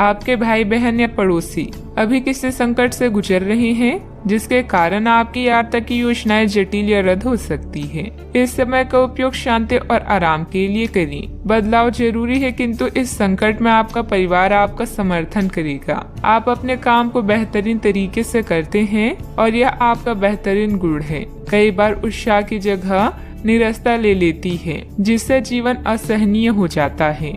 आपके भाई बहन या पड़ोसी अभी किसी संकट से गुजर रहे हैं, जिसके कारण आपकी आर्थिक की योजनाएं जटिल या रद्द हो सकती है। इस समय का उपयोग शांति और आराम के लिए करें। बदलाव जरूरी है, किंतु इस संकट में आपका परिवार आपका समर्थन करेगा। आप अपने काम को बेहतरीन तरीके से करते हैं और यह आपका बेहतरीन गुण है। कई बार उत्साह की जगह निराशा ले लेती है, जिससे जीवन असहनीय हो जाता है।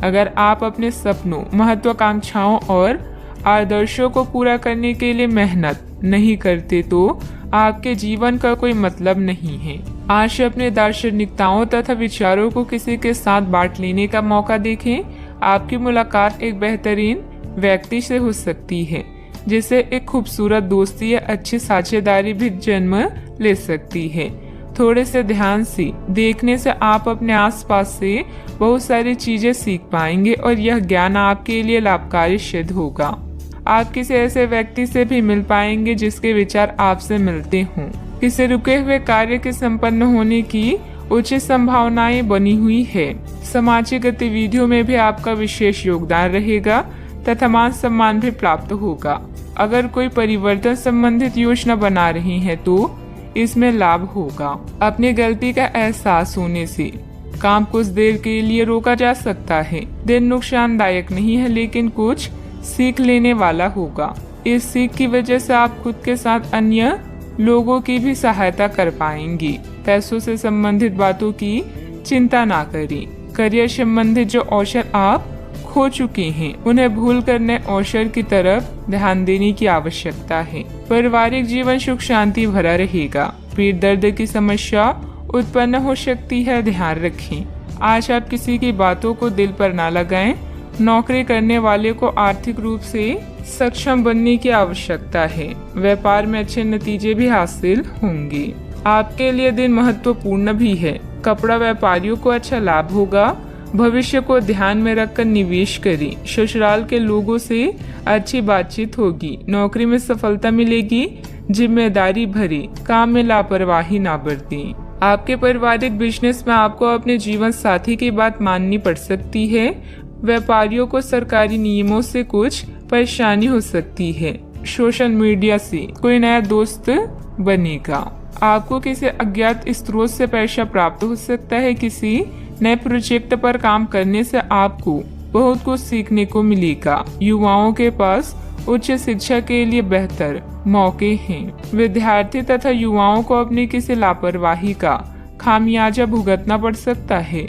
अगर आप अपने सपनों, महत्वाकांक्षाओं और आदर्शों को पूरा करने के लिए मेहनत नहीं करते तो आपके जीवन का कोई मतलब नहीं है। आज अपने दार्शनिकताओं तथा विचारों को किसी के साथ बांट लेने का मौका देखें। आपकी मुलाकात एक बेहतरीन व्यक्ति से हो सकती है, जिससे एक खूबसूरत दोस्ती या अच्छी साझेदारी भी जन्म ले सकती है। थोड़े से ध्यान से देखने से आप अपने आसपास से बहुत सारी चीजें सीख पाएंगे और यह ज्ञान आपके लिए लाभकारी सिद्ध होगा। आप किसी ऐसे व्यक्ति से भी मिल पाएंगे जिसके विचार आपसे मिलते हों। किसी रुके हुए कार्य के संपन्न होने की उचित संभावनाएं बनी हुई है। सामाजिक गतिविधियों में भी आपका विशेष योगदान रहेगा तथा मान सम्मान भी प्राप्त होगा। अगर कोई परिवर्तन संबंधित योजना बना रही है तो इसमें लाभ होगा। अपनी गलती का एहसास होने से काम कुछ देर के लिए रोका जा सकता है। दिन नुकसानदायक नहीं है, लेकिन कुछ सीख लेने वाला होगा। इस सीख की वजह से आप खुद के साथ अन्य लोगों की भी सहायता कर पाएंगे। पैसों से संबंधित बातों की चिंता ना करें। करियर संबंधित जो अवसर आप खो चुके हैं, उन्हें भूल कर नए अवसर की तरफ ध्यान देने की आवश्यकता है। पारिवारिक जीवन सुख शांति भरा रहेगा। पेट दर्द की समस्या उत्पन्न हो सकती है, ध्यान रखें। आज आप किसी की बातों को दिल पर ना लगाएं। नौकरी करने वाले को आर्थिक रूप से सक्षम बनने की आवश्यकता है। व्यापार में अच्छे नतीजे भी हासिल होंगे। आपके लिए दिन महत्वपूर्ण भी है। कपड़ा व्यापारियों को अच्छा लाभ होगा। भविष्य को ध्यान में रखकर निवेश करें। ससुराल के लोगों से अच्छी बातचीत होगी। नौकरी में सफलता मिलेगी। जिम्मेदारी भरे काम में लापरवाही ना बरतें। आपके पारिवारिक बिजनेस में आपको अपने जीवन साथी की बात माननी पड़ सकती है। व्यापारियों को सरकारी नियमों से कुछ परेशानी हो सकती है। सोशल मीडिया से कोई नया दोस्त बनेगा। आपको किसी अज्ञात स्रोत से पैसा प्राप्त हो सकता है। किसी नए प्रोजेक्ट पर काम करने से आपको बहुत कुछ सीखने को मिलेगा। युवाओं के पास उच्च शिक्षा के लिए बेहतर मौके हैं। विद्यार्थी तथा युवाओं को अपनी किसी लापरवाही का खामियाजा भुगतना पड़ सकता है।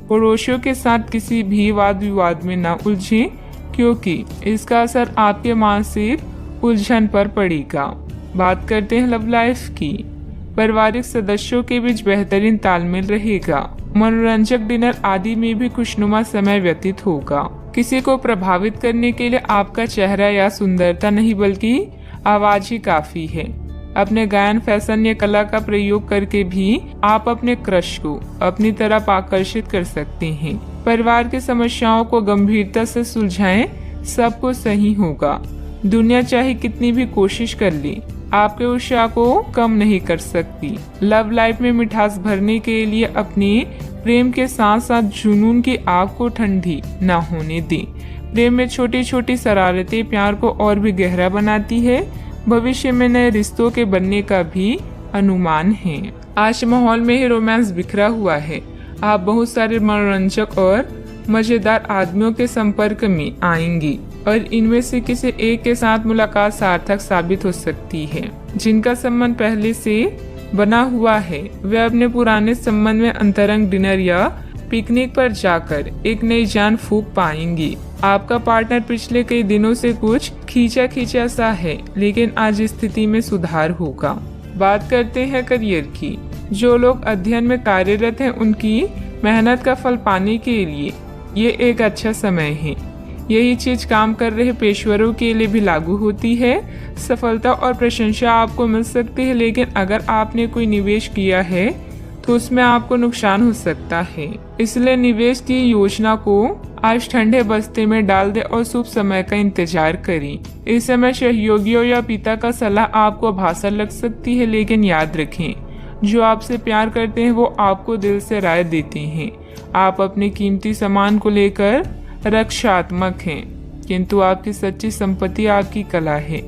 पड़ोसियों के साथ किसी भी वाद विवाद में न उलझें, क्योंकि इसका असर आपके मानसिक उलझन पर पड़ेगा। बात करते हैं लव लाइफ की। पारिवारिक सदस्यों के बीच बेहतरीन तालमेल रहेगा। मनोरंजक डिनर आदि में भी खुशनुमा समय व्यतीत होगा। किसी को प्रभावित करने के लिए आपका चेहरा या सुंदरता नहीं, बल्कि आवाज ही काफी है। अपने गायन, फैशन या कला का प्रयोग करके भी आप अपने क्रश को अपनी तरफ आकर्षित कर सकते हैं। परिवार की समस्याओं को गंभीरता से सुलझाएं, सब कुछ सही होगा। दुनिया चाहे कितनी भी कोशिश कर ले, आपके उत्साह को कम नहीं कर सकती। लव लाइफ में मिठास भरने के लिए अपने प्रेम के साथ साथ जुनून की आग को ठंडी न होने दें। प्रेम में छोटी छोटी शरारतें प्यार को और भी गहरा बनाती है। भविष्य में नए रिश्तों के बनने का भी अनुमान है। आज माहौल में ही रोमांस बिखरा हुआ है। आप बहुत सारे मनोरंजक और मजेदार आदमियों के संपर्क में आएंगी और इनमें से किसी एक के साथ मुलाकात सार्थक साबित हो सकती है। जिनका संबंध पहले से बना हुआ है, वे अपने पुराने संबंध में अंतरंग डिनर या पिकनिक पर जाकर एक नई जान फूंक पाएंगी। आपका पार्टनर पिछले कई दिनों से कुछ खींचा सा है, लेकिन आज स्थिति में सुधार होगा। बात करते हैं करियर की। जो लोग अध्ययन में कार्यरत हैं, उनकी मेहनत का फल पाने के लिए ये एक अच्छा समय है। यही चीज काम कर रहे पेशेवरों के लिए भी लागू होती है। सफलता और प्रशंसा आपको मिल सकती है, लेकिन अगर आपने कोई निवेश किया है तो उसमें आपको नुकसान हो सकता है। इसलिए निवेश की योजना को आज ठंडे बस्ते में डाल दे और शुभ समय का इंतजार करें। इस समय सहयोगियों या पिता का सलाह आपको भाषा लग सकती है, लेकिन याद रखें, जो आपसे प्यार करते हैं वो आपको दिल से राय देते हैं। आप अपने कीमती सामान को लेकर रक्षात्मक हैं। किंतु आपकी सच्ची संपत्ति आपकी कला है।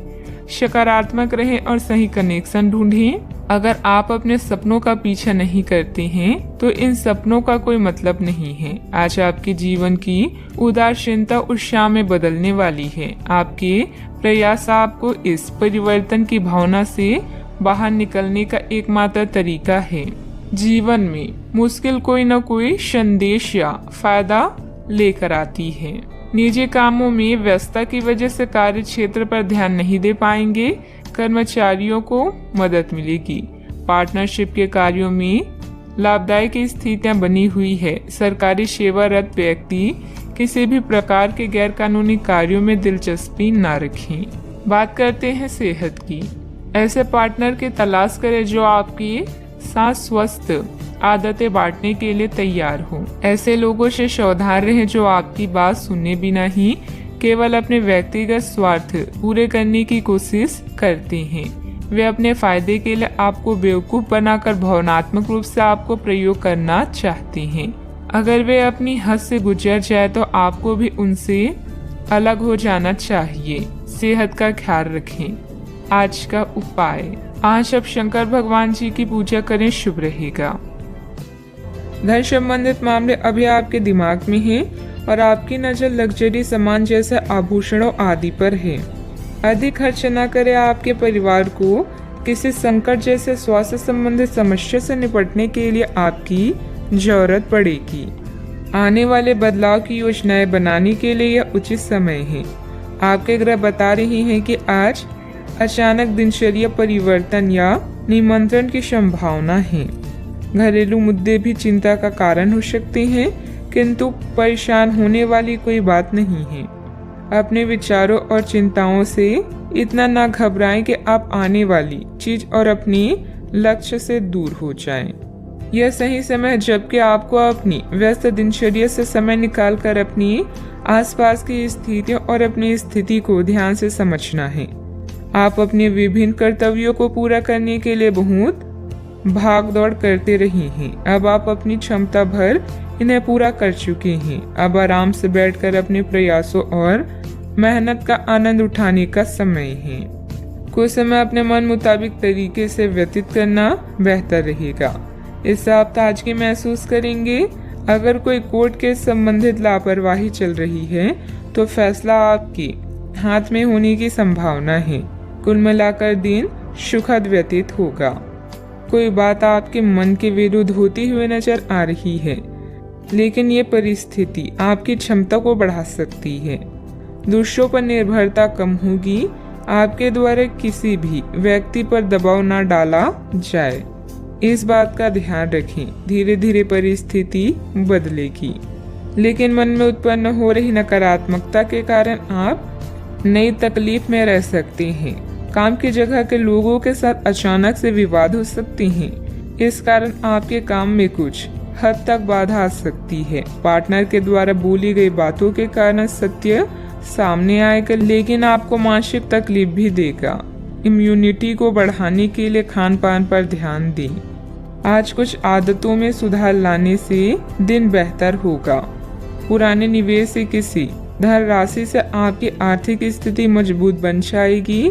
सकारात्मक रहें और सही कनेक्शन ढूंढें। अगर आप अपने सपनों का पीछा नहीं करते हैं तो इन सपनों का कोई मतलब नहीं है। आज आपके जीवन की उदासीनता उत्साह में बदलने वाली है। आपके प्रयास आपको इस परिवर्तन की भावना से बाहर निकलने का एकमात्र तरीका है। जीवन में मुश्किल कोई न कोई संदेश या फायदा लेकर आती है। निजी कामों में व्यस्तता की वजह से कार्य क्षेत्र पर ध्यान नहीं दे पाएंगे। कर्मचारियों को मदद मिलेगी। पार्टनरशिप के कार्यों में लाभदायक स्थितियां बनी हुई है। सरकारी सेवारत व्यक्ति किसी भी प्रकार के गैर कानूनी कार्यों में दिलचस्पी न रखें। बात करते हैं सेहत की। ऐसे पार्टनर की तलाश करें जो आपकी साथ स्वस्थ आदतें बांटने के लिए तैयार हो। ऐसे लोगों से सावधान रहें जो आपकी बात सुने बिना ही केवल अपने व्यक्तिगत स्वार्थ पूरे करने की कोशिश करते हैं। वे अपने फायदे के लिए आपको बेवकूफ बनाकर भावनात्मक रूप से आपको प्रयोग करना चाहते हैं। अगर वे अपनी हद से गुजर जाए तो आपको भी उनसे अलग हो जाना चाहिए। सेहत का ख्याल रखें। आज का उपाय, आज आप शंकर भगवान जी की पूजा करें, शुभ रहेगा। धन संबंधित मामले अभी आपके दिमाग में हैं और आपकी नजर लग्जरी सामान जैसे आभूषणों आदि पर है। अधिक खर्च न करें। आपके परिवार को किसी संकट जैसे स्वास्थ्य संबंधित समस्या से निपटने के लिए आपकी जरूरत पड़ेगी। आने वाले बदलाव की योजनाएं बनाने के लिए यह उचित समय है। आपके ग्रह बता रहे हैं कि आज अचानक दिनचर्या परिवर्तन या निमंत्रण की संभावना है। घरेलू मुद्दे भी चिंता का कारण हो सकते हैं, किंतु परेशान होने वाली कोई बात नहीं है। अपने विचारों और चिंताओं से इतना ना घबराएं कि आप आने वाली चीज और अपने लक्ष्य से दूर हो जाएं। यह सही समय है जबकि आपको अपनी व्यस्त दिनचर्या से समय निकालकर अपनी आसपास की स्थितियों और अपनी स्थिति को ध्यान से समझना है। आप अपने विभिन्न कर्तव्यों को पूरा करने के लिए बहुत भाग दौड़ करते रहे हैं। अब आप अपनी क्षमता भर इन्हें पूरा कर चुके हैं। अब आराम से बैठकर अपने प्रयासों और मेहनत का आनंद उठाने का समय है। कुछ समय अपने मन मुताबिक तरीके से व्यतीत करना बेहतर रहेगा। इससे आप ताजगी महसूस करेंगे। अगर कोई कोर्ट के संबंधित लापरवाही चल रही है तो फैसला आपके हाथ में होने की संभावना है। कुल मिलाकर दिन सुखद व्यतीत होगा। कोई बात आपके मन के विरुद्ध होती हुई नजर आ रही है, लेकिन ये परिस्थिति आपकी क्षमता को बढ़ा सकती है। दूसरों पर निर्भरता कम होगी। आपके द्वारा किसी भी व्यक्ति पर दबाव न डाला जाए, इस बात का ध्यान रखें। धीरे धीरे परिस्थिति बदलेगी, लेकिन मन में उत्पन्न हो रही नकारात्मकता के कारण आप नई तकलीफ में रह सकते हैं। काम की जगह के लोगों के साथ अचानक से विवाद हो सकते हैं। इस कारण आपके काम में कुछ हद तक बाधा आ सकती है। पार्टनर के द्वारा बोली गई बातों के कारण सत्य सामने आएगा, लेकिन आपको मानसिक तकलीफ भी देगा। इम्यूनिटी को बढ़ाने के लिए खान पान पर ध्यान दें। आज कुछ आदतों में सुधार लाने से दिन बेहतर होगा। पुराने निवेश से किसी धन राशि से आपकी आर्थिक स्थिति मजबूत बन जाएगी।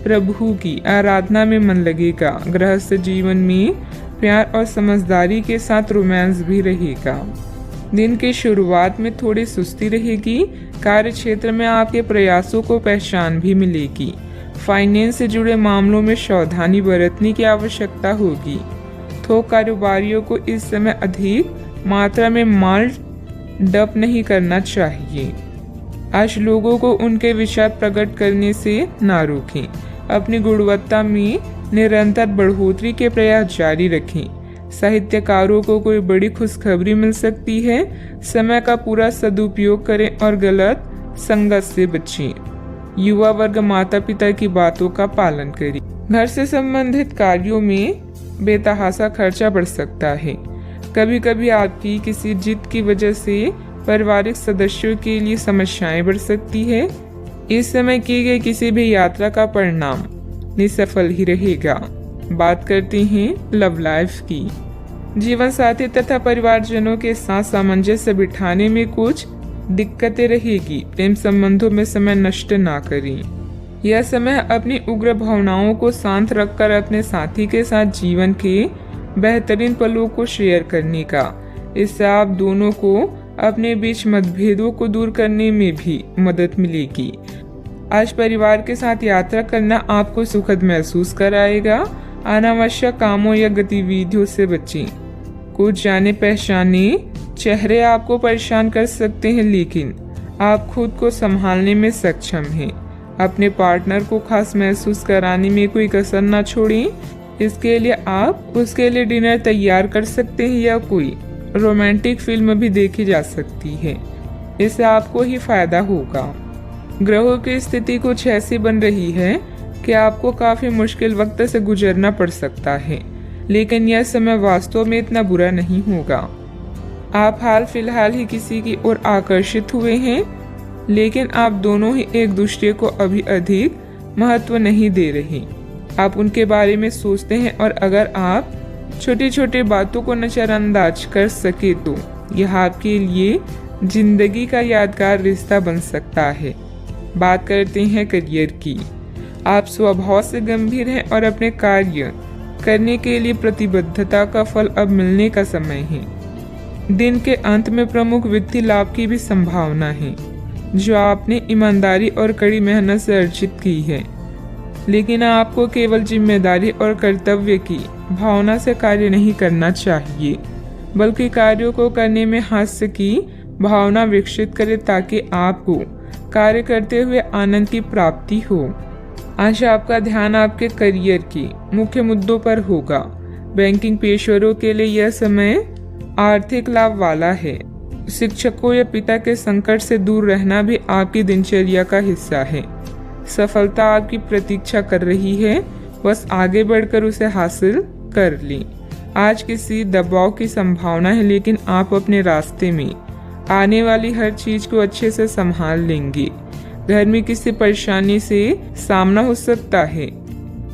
प्रभु की आराधना में मन लगेगा। गृहस्थ जीवन में प्यार और समझदारी के साथ रोमांस भी रहेगा। दिन की शुरुआत में थोड़ी सुस्ती रहेगी। कार्य क्षेत्र में आपके प्रयासों को पहचान भी मिलेगी। फाइनेंस से जुड़े मामलों में सावधानी बरतने की आवश्यकता होगी। थोक कारोबारियों को इस समय अधिक मात्रा में माल डंप नहीं करना चाहिए। आज लोगों को उनके विचार प्रकट करने से ना रोकें। अपनी गुणवत्ता में निरंतर बढ़ोतरी के प्रयास जारी रखें। साहित्यकारों को कोई बड़ी खुशखबरी मिल सकती है। समय का पूरा सदुपयोग करें और गलत संगत से बचें। युवा वर्ग माता पिता की बातों का पालन करें। घर से संबंधित कार्यों में बेतहाशा खर्चा बढ़ सकता है। कभी कभी आपकी किसी जिद की वजह से पारिवारिक सदस्यों के लिए समस्याएं बढ़ सकती है। इस समय की गई किसी भी यात्रा का परिणाम निसफल ही रहेगा। बात करते हैं लव लाइफ की। जीवन साथी तथा परिवारजनों के साथ सामंजस्य बिठाने में कुछ दिक्कतें रहेगी। प्रेम संबंधों में समय नष्ट ना करें। यह समय अपनी उग्र भावनाओं को शांत रखकर अपने साथी के साथ जीवन के बेहतरीन पलों को शेयर करने का। इससे आप दोनों को अपने बीच मतभेदों को दूर करने में भी मदद मिलेगी। आज परिवार के साथ यात्रा करना आपको सुखद महसूस कराएगा। अनावश्यक कामों या गतिविधियों से बचें। कुछ जाने पहचाने चेहरे आपको परेशान कर सकते हैं, लेकिन आप खुद को संभालने में सक्षम हैं। अपने पार्टनर को खास महसूस कराने में कोई कसर ना छोड़ें। इसके लिए आप उसके लिए डिनर तैयार कर सकते हैं या कोई रोमांटिक फिल्म भी देखी जा सकती है। इससे आपको ही फायदा होगा। ग्रहों की स्थिति कुछ ऐसी बन रही है कि आपको काफी मुश्किल वक्त से गुजरना पड़ सकता है, लेकिन यह समय वास्तव में इतना बुरा नहीं होगा। आप हाल फिलहाल ही किसी की ओर आकर्षित हुए हैं, लेकिन आप दोनों ही एक दूसरे को अभी अधिक महत्व नहीं दे रहे। आप उनके बारे में सोचते हैं और अगर आप छोटी छोटी बातों को नजरअंदाज कर सके तो यह आपके लिए जिंदगी का यादगार रिश्ता बन सकता है। बात करते हैं करियर की। आप स्वभाव से गंभीर हैं और अपने कार्य करने के लिए प्रतिबद्धता का फल अब मिलने का समय है। दिन के अंत में प्रमुख वित्तीय लाभ की भी संभावना है, जो आपने ईमानदारी और कड़ी मेहनत से अर्जित की है। लेकिन आपको केवल जिम्मेदारी और कर्तव्य की भावना से कार्य नहीं करना चाहिए, बल्कि कार्यों को करने में हास्य की भावना विकसित करें ताकि आपको कार्य करते हुए आनंद की प्राप्ति हो। आज आपका ध्यान आपके करियर के मुख्य मुद्दों पर होगा। बैंकिंग पेशेवरों के लिए यह समय आर्थिक लाभ वाला है। शिक्षकों या पिता के संकट से दूर रहना भी आपकी दिनचर्या का हिस्सा है। सफलता आपकी प्रतीक्षा कर रही है, बस आगे बढ़कर उसे हासिल कर लें। आज किसी दबाव की संभावना है, लेकिन आप अपने रास्ते में आने वाली हर चीज को अच्छे से संभाल लेंगे। घर में किसी परेशानी से सामना हो सकता है।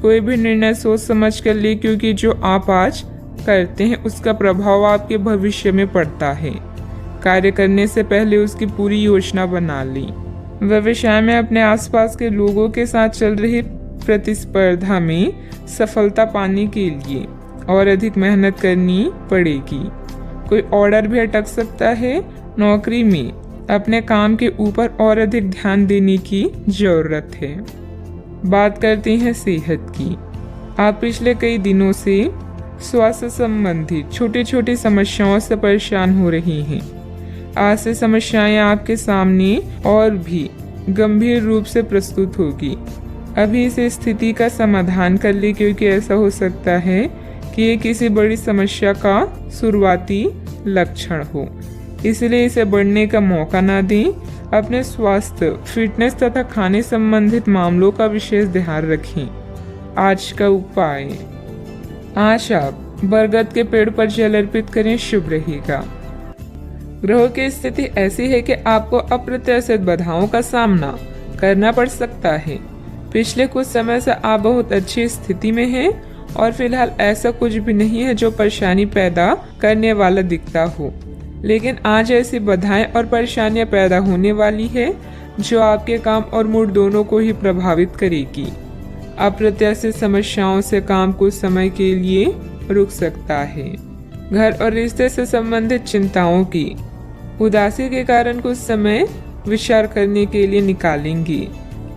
कोई भी निर्णय सोच समझ कर ले, क्योंकि जो आप आज करते हैं उसका प्रभाव आपके भविष्य में पड़ता है। कार्य करने से पहले उसकी पूरी योजना बना लें। व्यवसाय में अपने आसपास के लोगों के साथ चल रही प्रतिस्पर्धा में सफलता पाने के लिए और अधिक मेहनत करनी पड़ेगी। कोई ऑर्डर भी अटक सकता है। नौकरी में अपने काम के ऊपर और अधिक ध्यान देने की जरूरत है। बात करते हैं सेहत की। आप पिछले कई दिनों से स्वास्थ्य संबंधी छोटी छोटी समस्याओं से परेशान हो रही हैं। आज से समस्याएं आपके सामने और भी गंभीर रूप से प्रस्तुत होगी। अभी इस स्थिति का समाधान कर ले, क्योंकि ऐसा हो सकता है कि ये किसी बड़ी समस्या का शुरुआती लक्षण हो। इसलिए इसे बढ़ने का मौका ना दें। अपने स्वास्थ्य, फिटनेस तथा खाने संबंधित मामलों का विशेष ध्यान रखें। आज का उपाय, आज आप बरगद के पेड़ पर जल अर्पित करें, शुभ रहेगा। ग्रहों की स्थिति ऐसी है कि आपको अप्रत्याशित बाधाओं का सामना करना पड़ सकता है। पिछले कुछ समय से आप बहुत अच्छी स्थिति में हैं और फिलहाल ऐसा कुछ भी नहीं है जो परेशानी पैदा करने वाला दिखता हो, लेकिन आज ऐसी बाधाएं और परेशानियां पैदा होने वाली है जो आपके काम और मूड दोनों को ही प्रभावित करेगी। अप्रत्याशित समस्याओं से काम कुछ समय के लिए रुक सकता है। घर और रिश्ते से संबंधित चिंताओं की उदासी के कारण कुछ समय विचार करने के लिए निकालेंगे।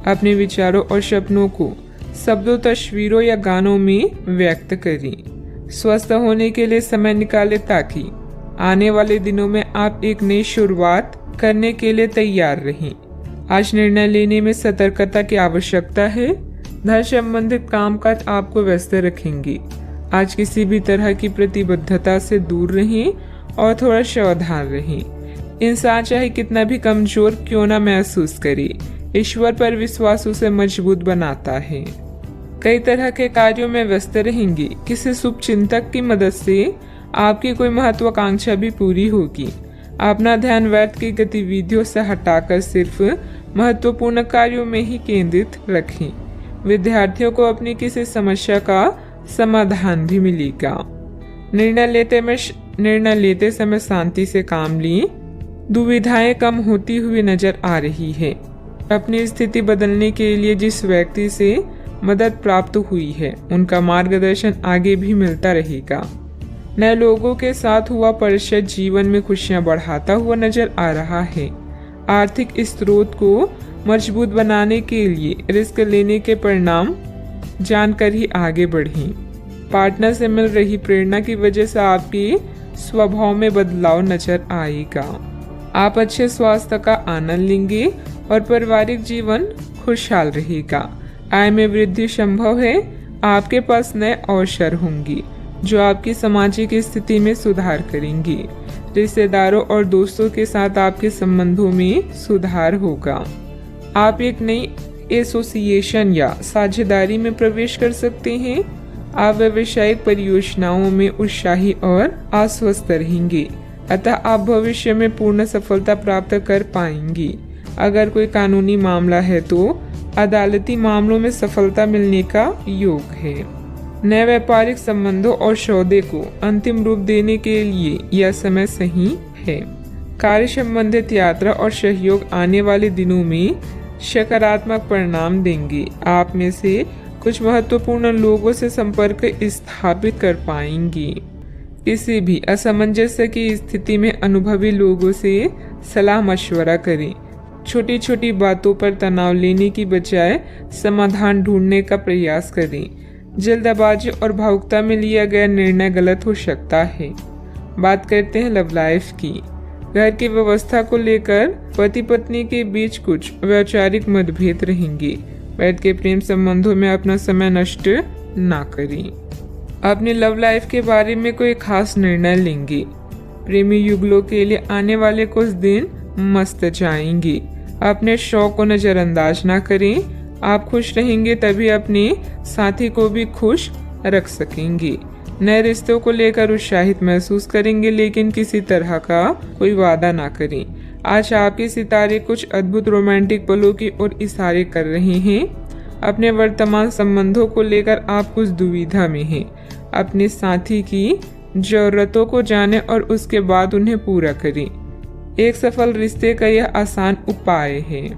अपने विचारों और सपनों को शब्दों, तस्वीरों या गानों में व्यक्त करें। स्वस्थ होने के लिए समय निकालें ताकि आने वाले दिनों में आप एक नई शुरुआत करने के लिए तैयार रहें। आज निर्णय लेने में सतर्कता की आवश्यकता है। धन संबंधित कामकाज आपको व्यस्त रखेंगे। आज किसी भी तरह की प्रतिबद्धता से दूर रहें और थोड़ा सावधान रहें। इंसान चाहे कितना भी कमजोर क्यों ना महसूस करे, ईश्वर पर विश्वास उसे मजबूत बनाता है। कई तरह के कार्यों में व्यस्त रहेंगे। किसी शुभ चिंतक की मदद से आपकी कोई महत्वाकांक्षा भी पूरी होगी। अपना ध्यान व्यर्थ की गतिविधियों से हटाकर सिर्फ महत्वपूर्ण कार्यों में ही केंद्रित रखें। विद्यार्थियों को अपनी किसी समस्या का समाधान भी मिलेगा। निर्णय लेते समय शांति से काम लें। दुविधाएं कम होती हुई नजर आ रही है। अपनी स्थिति बदलने के लिए जिस व्यक्ति से मदद प्राप्त हुई है उनका मार्गदर्शन आगे भी मिलता रहेगा। नए लोगों के साथ हुआ परिचय जीवन में खुशियां बढ़ाता हुआ नजर आ रहा है। आर्थिक स्रोत को मजबूत बनाने के लिए रिस्क लेने के परिणाम जानकर ही आगे बढ़ें। पार्टनर से मिल रही प्रेरणा की वजह से आपके स्वभाव में बदलाव नजर आएगा। आप अच्छे स्वास्थ्य का आनंद लेंगे और पारिवारिक जीवन खुशहाल रहेगा। आय में वृद्धि संभव है। आपके पास नए अवसर होंगे जो आपकी सामाजिक स्थिति में सुधार करेंगे। रिश्तेदारों और दोस्तों के साथ आपके संबंधों में सुधार होगा। आप एक नई एसोसिएशन या साझेदारी में प्रवेश कर सकते हैं। आप व्यावसायिक परियोजनाओं में उत्साही और आश्वस्त रहेंगे, अतः आप भविष्य में पूर्ण सफलता प्राप्त कर पाएंगे। अगर कोई कानूनी मामला है तो अदालती मामलों में सफलता मिलने का योग है। नए व्यापारिक संबंधों और सौदे को अंतिम रूप देने के लिए यह समय सही है। कार्य संबंधित यात्रा और सहयोग आने वाले दिनों में सकारात्मक परिणाम देंगे। आप में से कुछ महत्वपूर्ण लोगों से संपर्क स्थापित कर पाएंगे। किसी भी असमंजस्य की स्थिति में अनुभवी लोगों से सलाह मशवरा करें। छोटी छोटी बातों पर तनाव लेने की बजाय समाधान ढूंढने का प्रयास करें। जल्दबाजी और भावुकता में लिया गया निर्णय गलत हो सकता है। बात करते हैं लव लाइफ की। घर की व्यवस्था को लेकर पति पत्नी के बीच कुछ वैचारिक मतभेद रहेंगे। वैध के प्रेम संबंधों में अपना समय नष्ट ना करें। अपनी लव लाइफ के बारे में कोई खास निर्णय लेंगे। प्रेमी युगलों के लिए आने वाले कुछ दिन मस्त जाएंगे। अपने शौक को नजरअंदाज ना करें। आप खुश रहेंगे तभी अपने साथी को भी खुश रख सकेंगे। नए रिश्तों को लेकर उत्साहित महसूस करेंगे, लेकिन किसी तरह का कोई वादा ना करें। आज आपके सितारे कुछ अद्भुत रोमांटिक पलों की ओर इशारे कर रहे हैं। अपने वर्तमान संबंधों को लेकर आप कुछ दुविधा में हैं। अपने साथी की जरूरतों को जानें और उसके बाद उन्हें पूरा करें। एक सफल रिश्ते का यह आसान उपाय है।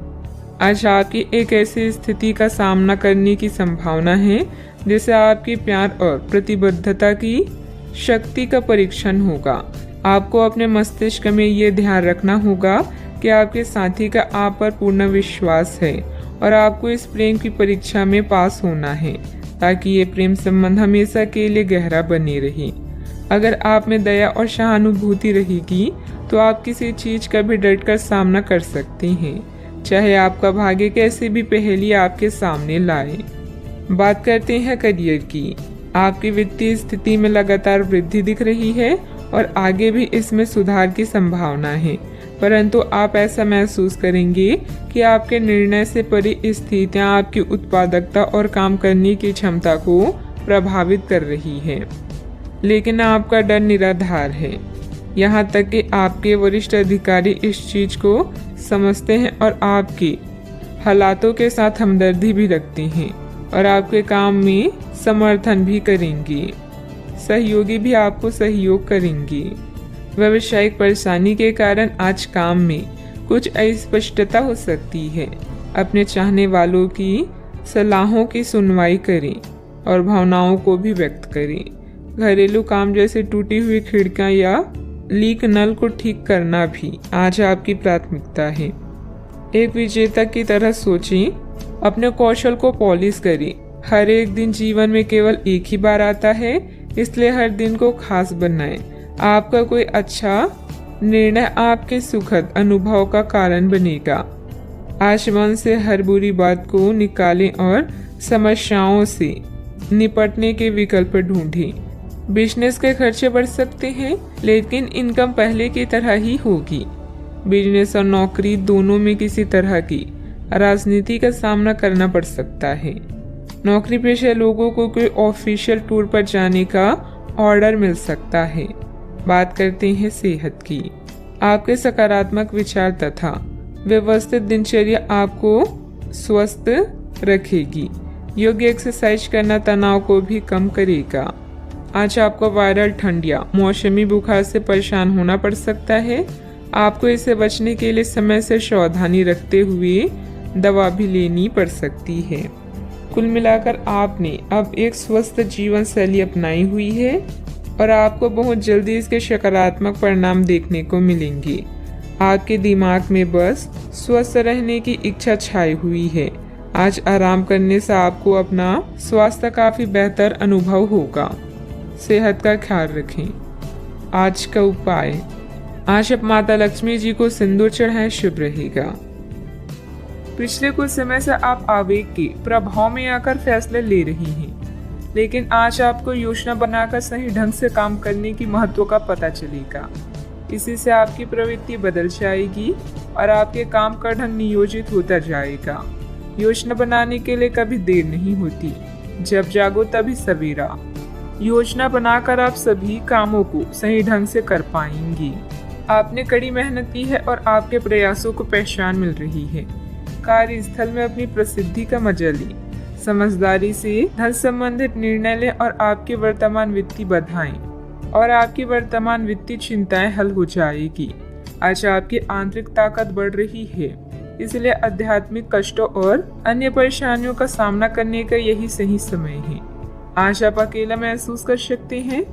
आज आपकी एक ऐसी स्थिति का सामना करने की संभावना है जिसे आपकी प्यार और प्रतिबद्धता की शक्ति का परीक्षण होगा। आपको अपने मस्तिष्क में ये ध्यान रखना होगा कि आपके साथी का आप पर पूर्ण विश्वास है और आपको इस प्रेम की परीक्षा में पास होना है ताकि ये प्रेम संबंध हमेशा के लिए गहरा बने रहे। अगर आप में दया और सहानुभूति रहेगी तो आप किसी चीज का भी डटकर सामना कर सकते हैं, चाहे आपका भाग्य कैसे भी पहेली आपके सामने लाए। बात करते हैं करियर की। आपकी वित्तीय स्थिति में लगातार वृद्धि दिख रही है और आगे भी इसमें सुधार की संभावना है, परंतु आप ऐसा महसूस करेंगे कि आपके निर्णय से परी स्थितियां आपकी उत्पादकता और काम करने की क्षमता को प्रभावित कर रही है। लेकिन आपका डर निराधार है। यहाँ तक कि आपके वरिष्ठ अधिकारी इस चीज को समझते हैं और आपके हालातों के साथ हमदर्दी भी रखते हैं और आपके काम में समर्थन भी करेंगे। सहयोगी भी आपको सहयोग करेंगे। व्यावसायिक परेशानी के कारण आज काम में कुछ अस्पष्टता हो सकती है। अपने चाहने वालों की सलाहों की सुनवाई करें और भावनाओं को भी व्यक्त करें। घरेलू काम जैसे टूटी हुई खिड़कियां या लीक नल को ठीक करना भी आज आपकी प्राथमिकता है। एक विजेता की तरह सोचें। अपने कौशल को पॉलिश करें। हर एक दिन जीवन में केवल एक ही बार आता है, इसलिए हर दिन को खास बनाएं। आपका कोई अच्छा निर्णय आपके सुखद अनुभव का कारण बनेगा। आज मन से हर बुरी बात को निकालें और समस्याओं से निपटने के विकल्प ढूंढें। बिजनेस के खर्चे बढ़ सकते हैं, लेकिन इनकम पहले की तरह ही होगी। बिजनेस और नौकरी दोनों में किसी तरह की राजनीति का सामना करना पड़ सकता है। नौकरी पेशे लोगों को कोई ऑफिशियल टूर पर जाने का ऑर्डर मिल सकता है। बात करते हैं सेहत की। आपके सकारात्मक विचार तथा व्यवस्थित दिनचर्या आपको स्वस्थ रखेगी। योग्य एक्सरसाइज करना तनाव को भी कम करेगा। आज आपको वायरल ठंड या मौसमी बुखार से परेशान होना पड़ सकता है। आपको इससे बचने के लिए समय से सावधानी रखते हुए दवा भी लेनी पड़ सकती है। कुल मिलाकर आपने अब एक स्वस्थ जीवन शैली अपनाई हुई है और आपको बहुत जल्दी इसके सकारात्मक परिणाम देखने को मिलेंगे। आपके दिमाग में बस स्वस्थ रहने की इच्छा छाई हुई है। आज आराम करने से आपको अपना स्वास्थ्य काफी बेहतर अनुभव होगा। सेहत का ख्याल रखें। आज का उपाय, आज आप माता लक्ष्मी जी को सिंदूर चढ़ाएं, शुभ रहेगा। पिछले कुछ समय से आप आवेग के प्रभाव में आकर फैसले ले रही हैं, लेकिन आज आपको योजना बनाकर सही ढंग से काम करने की महत्व का पता चलेगा। इसी से आपकी प्रवृत्ति बदल जाएगी और आपके काम का ढंग नियोजित होता जाएगा। योजना बनाने के लिए कभी देर नहीं होती, जब जागो तभी सवेरा। योजना बनाकर आप सभी कामों को सही ढंग से कर पाएंगी। आपने कड़ी मेहनत की है और आपके प्रयासों को पहचान मिल रही है। कार्यस्थल में अपनी प्रसिद्धि का मजा लें, समझदारी से धन संबंधित निर्णय लें और आपकी वर्तमान वित्तीय बाधाएं और आपकी वर्तमान वित्तीय चिंताएं हल हो जाएगी। आज आपकी आंतरिक ताकत बढ़ रही है, इसलिए आध्यात्मिक कष्टों और अन्य परेशानियों का सामना करने का यही सही समय है। आज आप अकेला महसूस कर सकते हैं।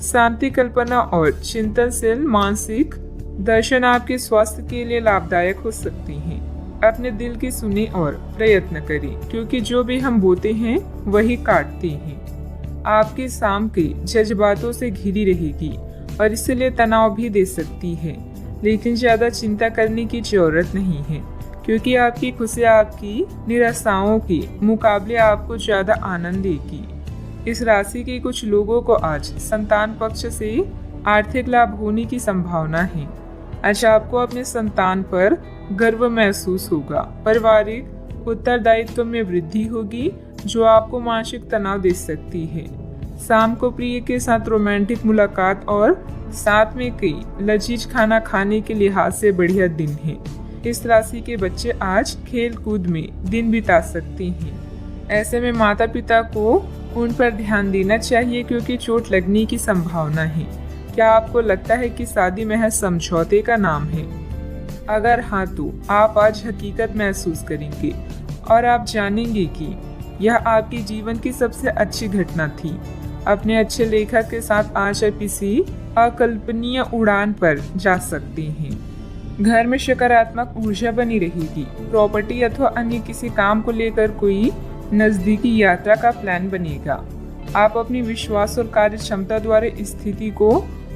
शांति, कल्पना और चिंतनशील मानसिक दर्शन आपके स्वास्थ्य के लिए लाभदायक हो सकते हैं। अपने दिल की सुने और प्रयत्न करें, क्योंकि जो भी हम बोते हैं वही काटते हैं। आपकी शाम के जज्बातों से घिरी रहेगी और इसलिए तनाव भी दे सकती है, लेकिन ज्यादा चिंता करने की जरूरत नहीं है, क्योंकि आपकी खुशी आपकी निराशाओं के मुकाबले आपको ज्यादा आनंद देगी। इस राशि के कुछ लोगों को आज संतान पक्ष से आर्थिक लाभ होने की संभावना है। आज आपको अपने संतान पर गर्व महसूस होगा। पारिवारिक उत्तरदायित्व में वृद्धि होगी, जो आपको मानसिक तनाव दे सकती है। शाम को प्रिय के साथ रोमांटिक मुलाकात और साथ में कई लजीज खाना खाने के लिहाज से बढ़िया दिन है। इस राशि के बच्चे आज खेल कूद में दिन बिता सकते हैं। ऐसे में माता पिता को उन पर ध्यान देना चाहिए, क्योंकि चोट लगने की संभावना है। क्या आपको लगता है कि शादी महज समझौते का नाम है? अगर हाँ, तो आप आज हकीकत महसूस करेंगे और आप जानेंगे कि यह आपके जीवन की सबसे अच्छी घटना थी। अपने अच्छे लेखक के साथ आज आप किसी अकल्पनीय उड़ान पर जा सकते हैं। घर में सकारात्मक ऊर्जा बनी रहेगी। प्रॉपर्टी अथवा अन्य किसी काम को लेकर कोई नजदीकी यात्रा का प्लान बनेगा। आप अपनी विश्वास और कार्य क्षमता द्वारा स्थिति को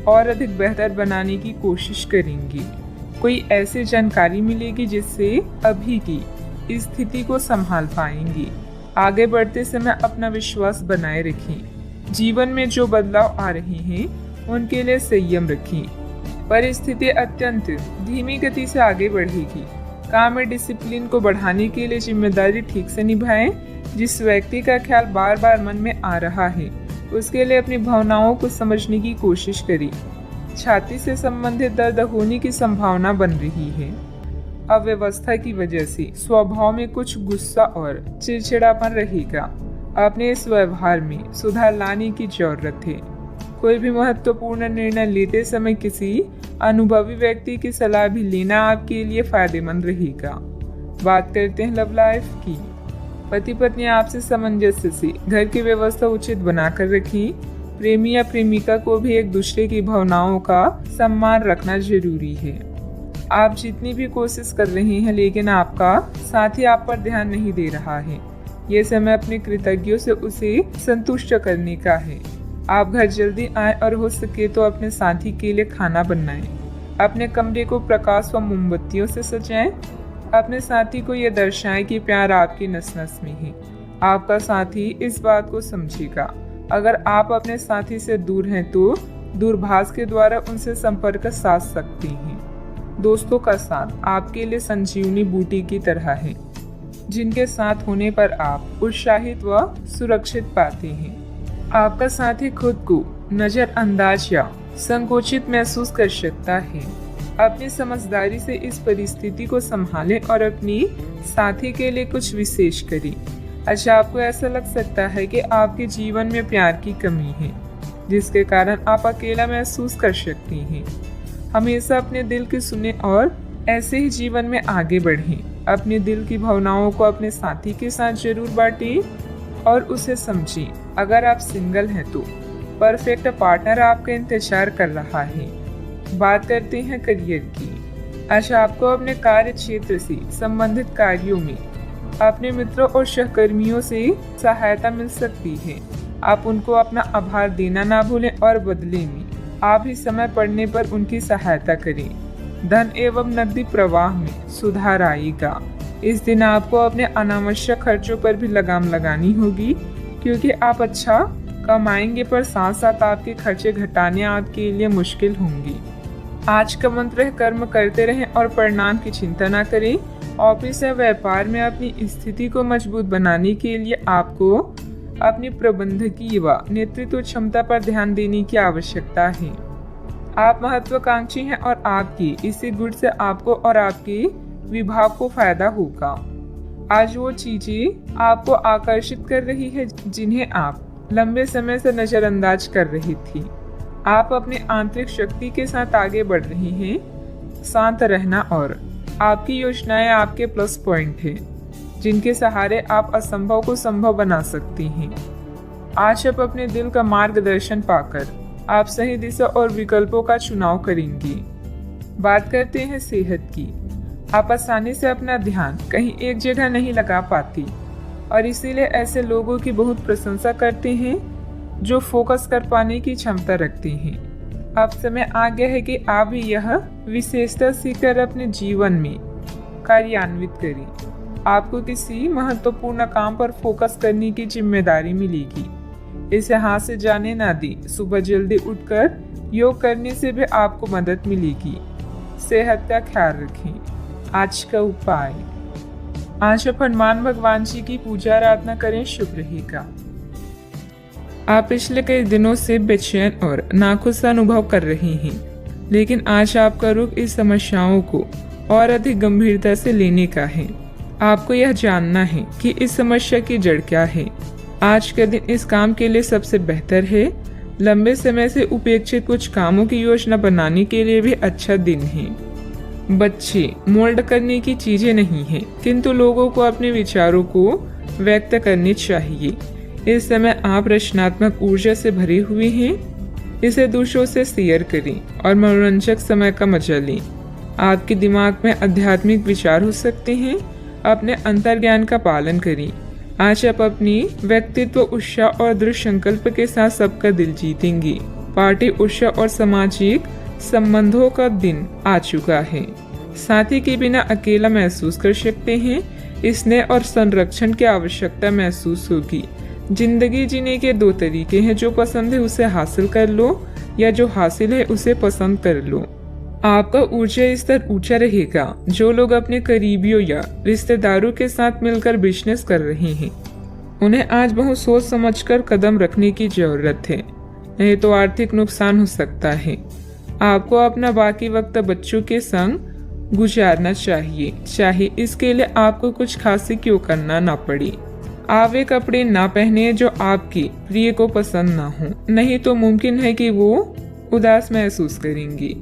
और अधिक बेहतर बनाने की कोशिश करेंगे। कोई ऐसी जानकारी मिलेगी जिससे अभी की स्थिति को संभाल पाएंगे। आगे बढ़ते समय अपना विश्वास बनाए रखें। जीवन में जो बदलाव आ रहे हैं उनके लिए संयम रखें। परिस्थिति अत्यंत धीमी गति से आगे बढ़ेगी। काम में डिसिप्लिन को बढ़ाने के लिए जिम्मेदारी ठीक से निभाएं। जिस व्यक्ति का ख्याल बार बार मन में आ रहा है उसके लिए अपनी भावनाओं को समझने की कोशिश करें। छाती से संबंधित दर्द होने की संभावना बन रही है। अव्यवस्था की वजह से स्वभाव में कुछ गुस्सा और चिड़चिड़ापन रहेगा। अपने इस व्यवहार में सुधार लाने की जरूरत है। कोई भी महत्वपूर्ण निर्णय लेते समय किसी अनुभवी व्यक्ति की सलाह भी लेना आपके लिए फायदेमंद रहेगा। बात करते हैं लव लाइफ की। पति पत्नी आपसे सामंजस्य से घर की व्यवस्था उचित बनाकर रखें। प्रेमी या प्रेमिका को भी एक दूसरे की भावनाओं का सम्मान रखना जरूरी है। आप जितनी भी कोशिश कर रहे हैं, लेकिन आपका साथी आप पर ध्यान नहीं दे रहा है। ये समय अपने कृतज्ञों से उसे संतुष्ट करने का है। आप घर जल्दी आएं और हो सके तो अपने साथी के लिए खाना बनाएं। अपने कमरे को प्रकाश व मोमबत्तियों से सजाएं। अपने साथी को यह दर्शाएं कि प्यार आपकी नस नस में है। आपका साथी इस बात को समझेगा। अगर आप अपने साथी से दूर हैं तो दूरभाष के द्वारा उनसे संपर्क साध सकते हैं। दोस्तों का साथ आपके लिए संजीवनी बूटी की तरह है, जिनके साथ होने पर आप उत्साहित व सुरक्षित पाते हैं। आपका साथी खुद को नजरअंदाज या संकोचित महसूस कर सकता है। अपनी समझदारी से इस परिस्थिति को संभालें और अपनी साथी के लिए कुछ विशेष करें। अच्छा, आपको ऐसा लग सकता है कि आपके जीवन में प्यार की कमी है, जिसके कारण आप अकेला महसूस कर सकते हैं। हमेशा अपने दिल की सुने और ऐसे ही जीवन में आगे बढ़ें। अपने दिल की भावनाओं को अपने साथी के साथ जरूर बांटें और उसे समझें। अगर आप सिंगल हैं तो परफेक्ट पार्टनर आपका इंतजार कर रहा है। बात करते हैं करियर की। आज आपको अपने कार्य क्षेत्र से संबंधित कार्यों में अपने मित्रों और सहकर्मियों से सहायता मिल सकती है। आप उनको अपना आभार देना ना भूलें और बदले में आप ही समय पड़ने पर उनकी सहायता करें। धन एवं नकदी प्रवाह में सुधार आएगा। इस दिन आपको अपने अनावश्यक खर्चों पर भी लगाम लगानी होगी, क्योंकि आप अच्छा कमाएंगे पर साथ साथ आपके खर्चे घटाने आपके लिए मुश्किल होंगी। आज का मंत्र है कर्म करते रहें और परिणाम की चिंता न करें। ऑफिस या व्यापार में अपनी स्थिति को मजबूत बनाने के लिए आपको अपनी प्रबंधकीय व नेतृत्व क्षमता पर ध्यान देने की आवश्यकता है। आप महत्वाकांक्षी हैं और आपकी इसी गुण से आपको और आपके विभाग को फायदा होगा। आज वो चीजें आपको आकर्षित कर रही है जिन्हें आप लंबे समय से नजरअंदाज कर रही थी। आप अपनी आंतरिक शक्ति के साथ आगे बढ़ रही हैं। शांत रहना और आपकी योजनाएं आपके प्लस पॉइंट हैं, जिनके सहारे आप असंभव को संभव बना सकती हैं। आज आप अपने दिल का मार्गदर्शन पाकर आप सही दिशा और विकल्पों का चुनाव करेंगी। बात करते हैं सेहत की। आप आसानी से अपना ध्यान कहीं एक जगह नहीं लगा पाती और इसीलिए ऐसे लोगों की बहुत प्रशंसा करते हैं जो फोकस कर पाने की क्षमता रखते हैं। अब समय आ गया है कि आप भी यह विशेषता सीखकर अपने जीवन में कार्यान्वित करें। आपको किसी महत्वपूर्ण काम पर फोकस करने की जिम्मेदारी मिलेगी। इसे हाथ से जाने ना दें। सुबह जल्दी उठकर योग करने से भी आपको मदद मिलेगी। सेहत का ख्याल रखें। आज का उपाय, आज आप हनुमान भगवान जी की पूजा आराधना करें, शुभ रहेगा। आप पिछले कई दिनों से बेचैन और नाखुश सा अनुभव कर रहे हैं, लेकिन आज आपका रुख इस समस्याओं को और अधिक गंभीरता से लेने का है। आपको यह जानना है कि इस समस्या की जड़ क्या है। आज का दिन इस काम के लिए सबसे बेहतर है। लंबे समय से उपेक्षित कुछ कामों की योजना बनाने के लिए भी अच्छा दिन है। बच्चे मोल्ड करने की चीजें नहीं हैं, किंतु लोगों को अपने विचारों को व्यक्त करने चाहिए। इस समय आप रचनात्मक ऊर्जा से भरे हुए हैं। इसे दूसरों से शेयर करें और मनोरंजक समय का मजा लें। आपके दिमाग में आध्यात्मिक विचार हो सकते हैं। अपने अंतर्ज्ञान का पालन करें। आज आप अपनी व्यक्तित्व उत्साह और दृढ़ संकल्प के साथ सबका दिल जीतेंगे। पार्टी उत्साह और सामाजिक संबंधों का दिन आ चुका है। साथी के बिना अकेला महसूस कर सकते हैं। स्नेह और संरक्षण की आवश्यकता महसूस होगी। जिंदगी जीने के दो तरीके हैं, जो पसंद है उसे हासिल कर लो या जो हासिल है उसे पसंद कर लो। आपका ऊर्जा स्तर ऊंचा रहेगा। जो लोग अपने करीबियों या रिश्तेदारों के साथ मिलकर बिजनेस कर रहे हैं, उन्हें आज बहुत सोच समझकर कदम रखने की जरूरत है, नहीं तो आर्थिक नुकसान हो सकता है। आपको अपना बाकी वक्त बच्चों के संग गुजारना चाहिए, चाहे इसके लिए आपको कुछ खास क्यों करना ना पड़े। आप वे कपड़े ना पहने जो आपकी प्रिय को पसंद ना हो, नहीं तो मुमकिन है कि वो उदास महसूस करेंगी।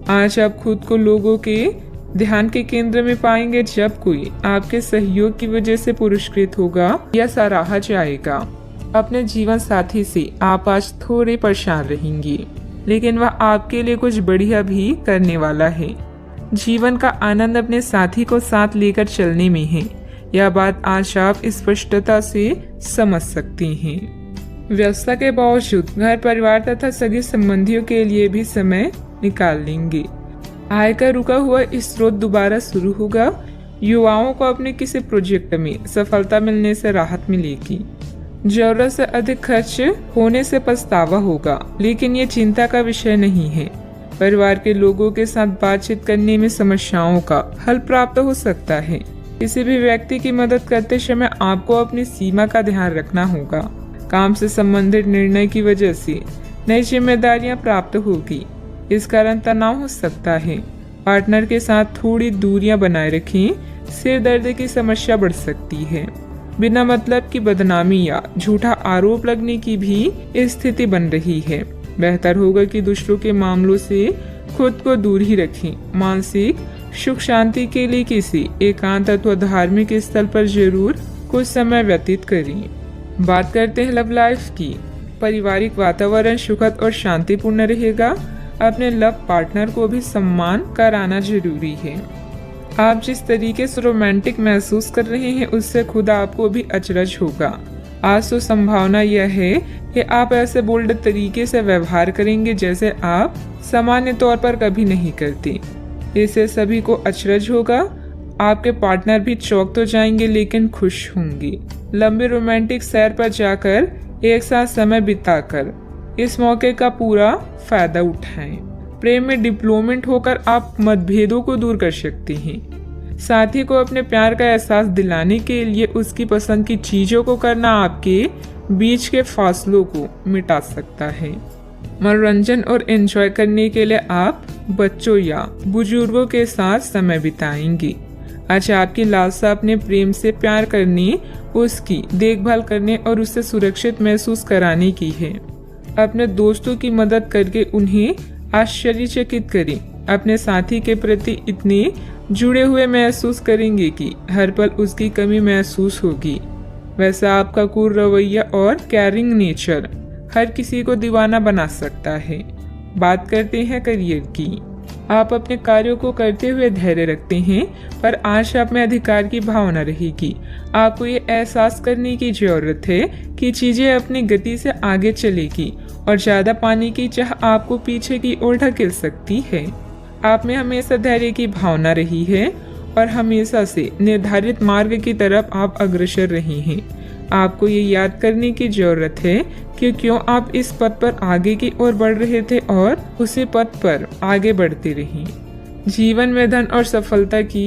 आज आप खुद को लोगों के ध्यान के केंद्र में पाएंगे जब कोई आपके सहयोग की वजह से पुरस्कृत होगा या सराहा जाएगा। अपने जीवन साथी से आप आज थोड़े परेशान रहेंगे, लेकिन वह आपके लिए कुछ बढ़िया भी करने वाला है। जीवन का आनंद अपने साथी को साथ लेकर चलने में है। यह बात आज आप स्पष्टता से समझ सकते हैं। व्यस्तता के बावजूद घर परिवार तथा सगे संबंधियों के लिए भी समय निकाल लेंगे। आय का रुका हुआ स्रोत दोबारा शुरू होगा। युवाओं को अपने किसी प्रोजेक्ट में सफलता मिलने से राहत मिलेगी। जरूरत से अधिक खर्च होने से पछतावा होगा, लेकिन ये चिंता का विषय नहीं है। परिवार के लोगों के साथ बातचीत करने में समस्याओं का हल प्राप्त हो सकता है। किसी भी व्यक्ति की मदद करते समय आपको अपनी सीमा का ध्यान रखना होगा। काम से संबंधित निर्णय की वजह से नई जिम्मेदारियां प्राप्त होगी, इस कारण तनाव हो सकता है। पार्टनर के साथ थोड़ी दूरियां बनाए रखें, सिर दर्द की समस्या बढ़ सकती है। बिना मतलब की बदनामी या झूठा आरोप लगने की भी स्थिति बन रही है। बेहतर होगा कि दूसरों के मामलों से खुद को दूर ही रखें। मानसिक सुख शांति के लिए किसी एकांत अथवा धार्मिक स्थल पर जरूर कुछ समय व्यतीत करें। बात करते हैं लव लाइफ की। पारिवारिक वातावरण सुखद और शांतिपूर्ण रहेगा। अपने लव पार्टनर को भी सम्मान कराना जरूरी है। आप जिस तरीके से रोमांटिक महसूस कर रहे हैं उससे खुद आपको भी अचरज होगा। आज तो संभावना यह है कि आप ऐसे बोल्ड तरीके से व्यवहार करेंगे जैसे आप सामान्य तौर पर कभी नहीं करते। इससे सभी को अचरज होगा। आपके पार्टनर भी चौंक तो जाएंगे लेकिन खुश होंगे। लंबे रोमांटिक सैर पर जाकर एक साथ समय बिताकर इस मौके का पूरा फायदा उठाएं। प्रेम में डिप्लोमेट होकर आप मतभेदों को दूर कर सकते हैं। साथी को अपने प्यार का एहसास दिलाने के लिए उसकी पसंद की चीजों को करना आपके बीच के फासलों को मिटा सकता है। मनोरंजन और एंजॉय करने के लिए आप बच्चों या बुजुर्गों के साथ समय बिताएंगे। आज आपकी लालसा अपने प्रेम से प्यार करने, उसकी देखभाल करने और उसे सुरक्षित महसूस कराने की है। अपने दोस्तों की मदद करके उन्हें आश्चर्यचकित करें। अपने साथी के प्रति इतने जुड़े हुए महसूस करेंगे कि हर पल उसकी कमी महसूस होगी। वैसा आपका कूल रवैया और केयरिंग नेचर हर किसी को दीवाना बना सकता है। बात करते हैं करियर की। आप अपने कार्यों को करते हुए धैर्य रखते हैं, पर आज आप में अधिकार की भावना रहेगी। आपको ये एहसास करने की जरूरत है कि चीजें अपनी गति से आगे चलेगी और ज्यादा पाने की चाह आपको पीछे की ओर ढकेल सकती है। आप में हमेशा धैर्य की भावना रही है और हमेशा से निर्धारित मार्ग की तरफ आप अग्रसर रहे हैं। आपको ये याद करने की जरूरत है कि क्यों आप इस पथ पर आगे की ओर बढ़ रहे थे और उसी पथ पर आगे बढ़ते रहें। जीवन में धन और सफलता की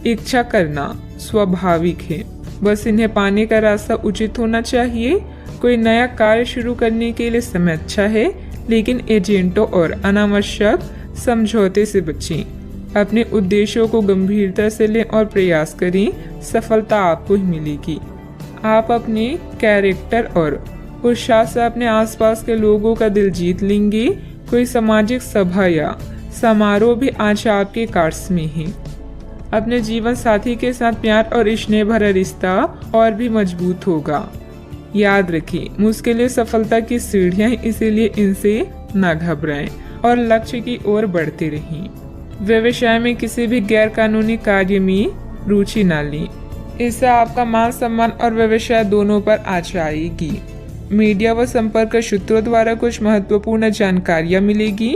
इच्छा करना स्वाभाविक है, बस इन्हें पाने का रास्ता उचित होना चाहिए। कोई नया कार्य शुरू करने के लिए समय अच्छा है, लेकिन एजेंटों और अनावश्यक समझौते से बचें। अपने उद्देश्यों को गंभीरता से लें और प्रयास करें, सफलता आपको ही मिलेगी। आप अपने कैरेक्टर और उत्साह से अपने आसपास के लोगों का दिल जीत लेंगे। कोई सामाजिक सभा या समारोह भी आज आपके कार्ड्स में है। अपने जीवन साथी के साथ प्यार और स्नेह भरा रिश्ता और भी मजबूत होगा। याद रखिए, मुश्किलें सफलता की सीढ़ियां हैं, इसीलिए इनसे न घबराएं और लक्ष्य की ओर बढ़ते रहें। व्यवसाय में किसी भी गैर कानूनी कार्य में रुचि न लें, इससे आपका मान सम्मान और व्यवसाय दोनों पर आँच आएगी। मीडिया व संपर्क सूत्रों द्वारा कुछ महत्वपूर्ण जानकारियां मिलेगी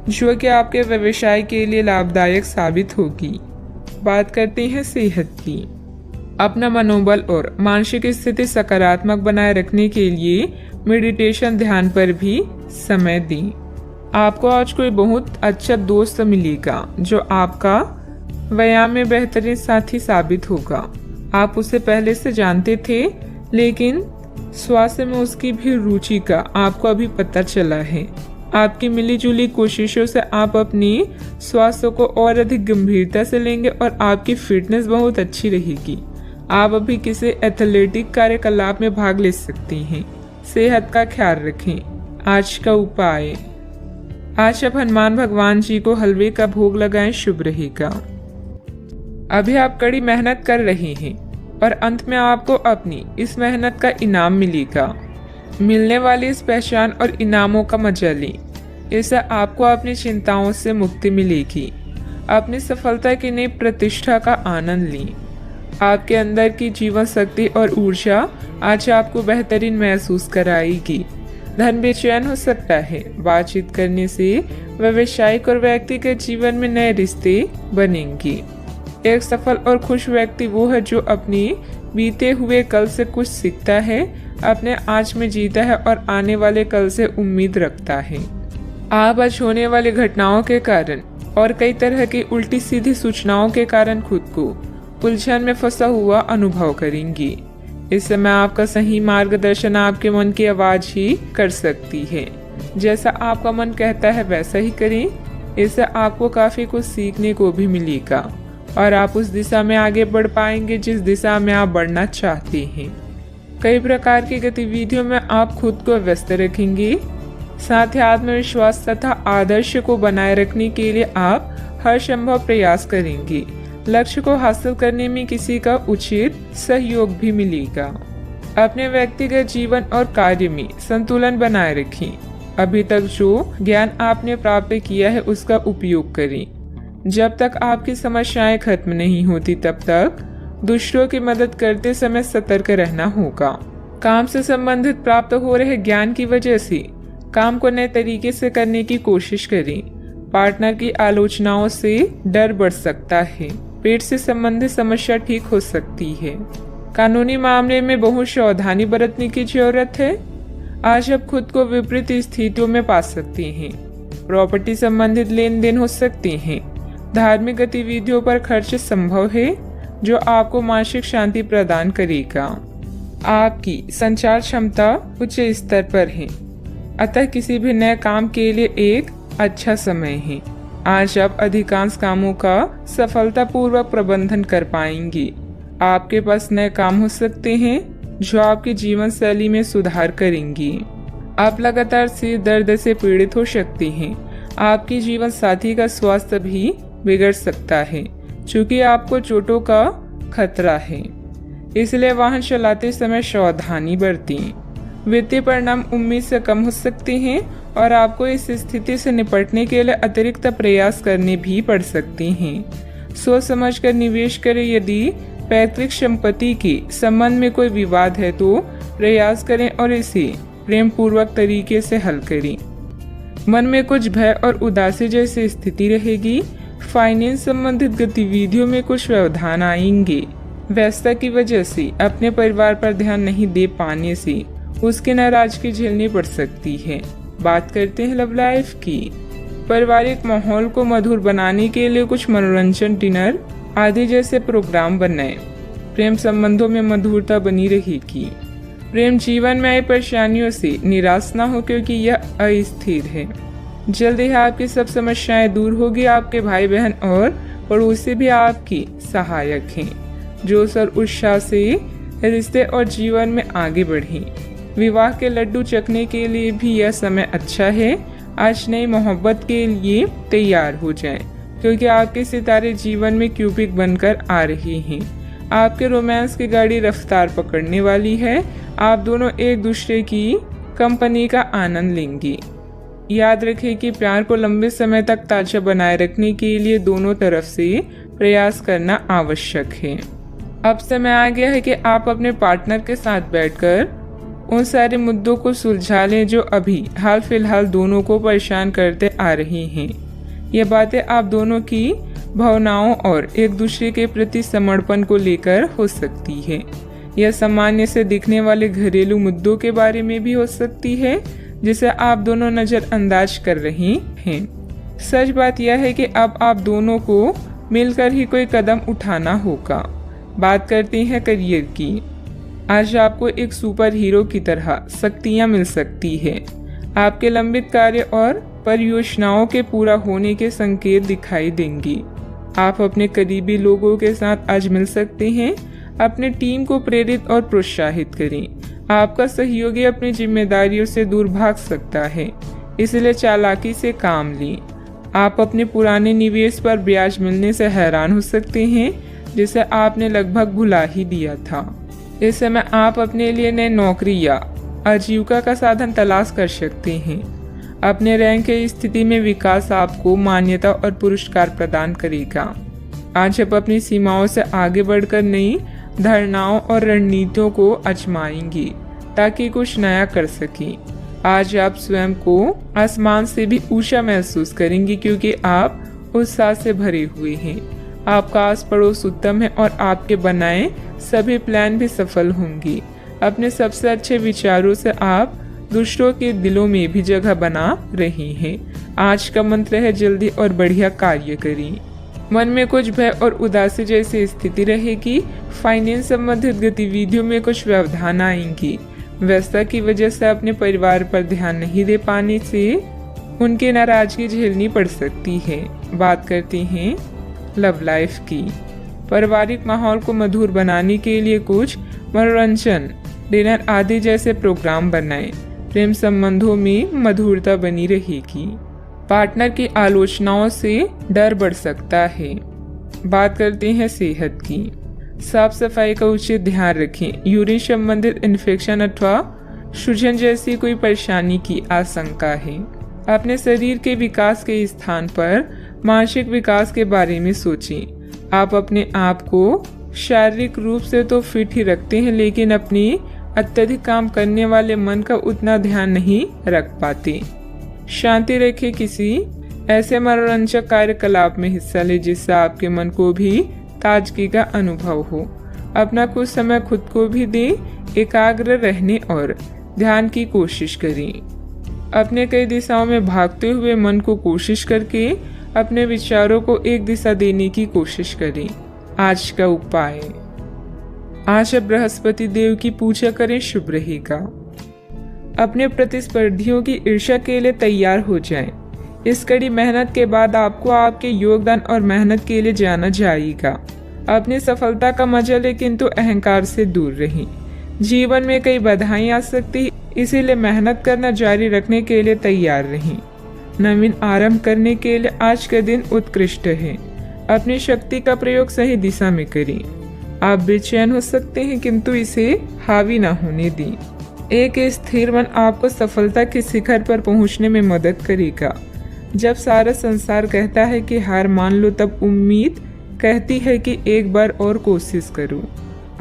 जो कि आपके व्यवसाय के लिए लाभदायक साबित होगी। बात करते हैं सेहत की। अपना मनोबल और मानसिक स्थिति सकारात्मक बनाए रखने के लिए मेडिटेशन, ध्यान पर भी समय दें। आपको आज कोई बहुत अच्छा दोस्त मिलेगा जो आपका व्यायाम में बेहतरीन साथी साबित होगा। आप उसे पहले से जानते थे, लेकिन स्वास्थ्य में उसकी भी रुचि का आपको अभी पता चला है। आपकी मिलीजुली कोशिशों से आप अपनी स्वास्थ्य को और अधिक गंभीरता से लेंगे और आपकी फिटनेस बहुत अच्छी रहेगी। आप अभी किसी एथलेटिक कार्यकलाप में भाग ले सकते हैं। सेहत का ख्याल रखें। आज का उपाय, आज आप हनुमान भगवान जी को हलवे का भोग लगाएं, शुभ रहेगा। अभी आप कड़ी मेहनत कर रहे हैं और अंत में आपको अपनी इस मेहनत का इनाम मिलेगा। मिलने वाली इस पहचान और इनामों का मजा लें, इससे आपको अपनी चिंताओं से मुक्ति मिलेगी। अपनी सफलता की नई प्रतिष्ठा का आनंद लें। आपके अंदर की जीवन शक्ति और ऊर्जा आज आपको बेहतरीन महसूस कराएगी। धन बेचैन हो सकता है। बातचीत करने से व्यावसायिक और व्यक्तिगत जीवन में नए रिश्ते बनेंगे। एक सफल और खुश व्यक्ति वो है जो अपने बीते हुए कल से कुछ सीखता है, अपने आज में जीता है और आने वाले कल से उम्मीद रखता है। आप आज होने वाली घटनाओं के कारण और कई तरह की उल्टी सीधी सूचनाओं के कारण खुद को उलझन में फंसा हुआ अनुभव करेंगी। इस समय आपका सही मार्गदर्शन आपके मन की आवाज ही कर सकती है। जैसा आपका मन कहता है वैसा ही करें। इससे आपको काफी कुछ सीखने को भी मिलेगा और आप उस दिशा में आगे बढ़ पाएंगे जिस दिशा में आप बढ़ना चाहते हैं। कई प्रकार की गतिविधियों में आप खुद को व्यस्त रखेंगे। साथ ही आत्मविश्वास तथा आदर्श को बनाए रखने के लिए आप हर संभव प्रयास करेंगे। लक्ष्य को हासिल करने में किसी का उचित सहयोग भी मिलेगा। अपने व्यक्तिगत जीवन और कार्य में संतुलन बनाए रखें। अभी तक जो ज्ञान आपने प्राप्त किया है उसका उपयोग करें। जब तक आपकी समस्याएं खत्म नहीं होती तब तक दूसरों की मदद करते समय सतर्क रहना होगा। काम से संबंधित प्राप्त हो रहे ज्ञान की वजह से काम को नए तरीके से करने की कोशिश करें। पार्टनर की आलोचनाओं से डर बढ़ सकता है। पेट से संबंधित समस्या ठीक हो सकती है। कानूनी मामले में बहुत सावधानी बरतने की जरूरत है। आज आप खुद को विपरीत स्थितियों में पा सकते हैं। प्रॉपर्टी संबंधित लेन देन हो सकते हैं। धार्मिक गतिविधियों पर खर्च संभव है जो आपको मानसिक शांति प्रदान करेगा। आपकी संचार क्षमता उच्च स्तर पर है, अतः किसी भी नए काम के लिए एक अच्छा समय है। आज आप अधिकांश कामों का सफलतापूर्वक प्रबंधन कर पाएंगे। आपके पास नए काम हो सकते हैं जो आपकी जीवन शैली में सुधार करेंगे। आप लगातार सिर दर्द से पीड़ित हो सकते हैं। आपकी जीवन साथी का स्वास्थ्य भी बिगड़ सकता है क्योंकि आपको चोटों का खतरा है, इसलिए वाहन चलाते समय सावधानी बरतें। वित्तीय परिणाम उम्मीद से कम हो सकते हैं और आपको इस स्थिति से निपटने के लिए अतिरिक्त प्रयास करने भी पड़ सकते हैं। सोच समझकर निवेश करें। यदि पैतृक संपत्ति के संबंध में कोई विवाद है तो प्रयास करें और इसे प्रेम पूर्वक तरीके से हल करें। मन में कुछ भय और उदासी जैसी स्थिति रहेगी। फाइनेंस संबंधित गतिविधियों में कुछ व्यवधान आएंगे। व्यस्तता की वजह से अपने परिवार पर ध्यान नहीं दे पाने से उसकी नाराजगी झेलनी पड़ सकती है। बात करते हैं लव लाइफ की। पारिवारिक माहौल को मधुर बनाने के लिए कुछ मनोरंजन, डिनर आदि जैसे प्रोग्राम बनाएं। प्रेम संबंधों में मधुरता बनी रहेगी। प्रेम जीवन में आई परेशानियों से निराश न हो क्योंकि यह अस्थिर है। जल्द ही आपकी सब समस्याएं दूर होगी। आपके भाई बहन और पड़ोसी भी आपकी सहायक हैं। जोश और उत्साह से रिश्ते और जीवन में आगे बढ़ें। विवाह के लड्डू चखने के लिए भी यह समय अच्छा है। आज नई मोहब्बत के लिए तैयार हो जाएं, क्योंकि आपके सितारे जीवन में क्यूपिक बनकर आ रहे हैं। आपके रोमांस की गाड़ी रफ्तार पकड़ने वाली है। आप दोनों एक दूसरे की कंपनी का आनंद लेंगे। याद रखें कि प्यार को लंबे समय तक ताजा बनाए रखने के लिए दोनों तरफ से प्रयास करना आवश्यक है। अब समय आ गया है कि आप अपने पार्टनर के साथ बैठकर उन सारे मुद्दों को सुलझा लें जो अभी हाल फिलहाल दोनों को परेशान करते आ रही हैं। ये बातें आप दोनों की भावनाओं और एक दूसरे के प्रति समर्पण को लेकर हो सकती है। यह सामान्य से दिखने वाले घरेलू मुद्दों के बारे में भी हो सकती है जिसे आप दोनों नजरअंदाज कर रहे हैं। सच बात यह है कि अब आप दोनों को मिलकर ही कोई कदम उठाना होगा। बात करते हैं करियर की। आज आपको एक सुपर हीरो की तरह शक्तियां मिल सकती है। आपके लंबित कार्य और परियोजनाओं के पूरा होने के संकेत दिखाई देंगे। आप अपने करीबी लोगों के साथ आज मिल सकते हैं। अपने टीम को प्रेरित और प्रोत्साहित करें। आपका सहयोगी अपनी जिम्मेदारियों से दूर भाग सकता है, इसलिए चालाकी से काम लें। आप अपने पुराने निवेश पर ब्याज मिलने से हैरान हो सकते हैं, जिसे आपने लगभग भुला ही दिया था। इस समय आप अपने लिए नई नौकरी या आजीविका का साधन तलाश कर सकते हैं। अपने रैंक की स्थिति में विकास आपको मान्यता और पुरस्कार प्रदान करेगा। आज आप अपनी सीमाओं से आगे बढ़कर नई धारणाओं और रणनीतियों को आजमाएंगे ताकि कुछ नया कर सकें। आज आप स्वयं को आसमान से भी ऊंचा महसूस करेंगे क्योंकि आप उत्साह से भरे हुए हैं। आपका आस पड़ोस उत्तम है और आपके बनाए सभी प्लान भी सफल होंगे। अपने सबसे अच्छे विचारों से आप दूसरों के दिलों में भी जगह बना रहे हैं। आज का मंत्र है जल्दी और बढ़िया कार्य करें। मन में कुछ भय और उदासी जैसी स्थिति रहेगी। फाइनेंस संबंधित गतिविधियों में कुछ व्यवधान आएंगे। व्यस्तता की वजह से अपने परिवार पर ध्यान नहीं दे पाने से उनकी नाराजगी झेलनी पड़ सकती है। बात करते हैं लव लाइफ की। पारिवारिक माहौल को मधुर बनाने के लिए कुछ मनोरंजन, डिनर आदि जैसे प्रोग्राम बनाएं। प्रेम संबंधों में मधुरता बनी रहेगी। पार्टनर की आलोचनाओं से डर बढ़ सकता है। बात करते हैं सेहत की। साफ सफाई का उचित ध्यान रखें। यूरिन संबंधित इन्फेक्शन अथवा सूजन जैसी कोई परेशानी की आशंका है। अपने शरीर के विकास के स्थान पर मानसिक विकास के बारे में सोचें। आप अपने आप को शारीरिक रूप से तो फिट ही रखते हैं, लेकिन अपनी अत्यधिक काम करने वाले मन का उतना ध्यान नहीं रख पाते। शांति रखें। किसी ऐसे मनोरंजक कार्यकलाप में हिस्सा लें जिससे आपके मन को भी ताजगी का अनुभव हो। अपना कुछ समय खुद को भी दें। एकाग्र रहने और ध्यान की कोशिश करें। अपने कई दिशाओं में भागते हुए मन को कोशिश करके अपने विचारों को एक दिशा देने की कोशिश करें। आज का उपाय, आज आप बृहस्पति देव की पूजा करें, शुभ रहेगा। अपने प्रतिस्पर्धियों की ईर्ष्या के लिए तैयार हो जाएं। इस कड़ी मेहनत के बाद आपको आपके योगदान और मेहनत के लिए जाना जाएगा। अपनी सफलता का मजा लें, किंतु अहंकार से दूर रहें। जीवन में कई बाधाएं आ सकती है, इसीलिए मेहनत करना जारी रखने के लिए तैयार रहें। नवीन आरंभ करने के लिए आज का दिन उत्कृष्ट है। अपनी शक्ति का प्रयोग सही दिशा में करें। आप बेचैन हो सकते हैं, किंतु इसे हावी ना होने दें। एक स्थिर मन आपको सफलता के शिखर पर पहुंचने में मदद करेगा। जब सारा संसार कहता है कि हार मान लो, तब उम्मीद कहती है कि एक बार और कोशिश करो।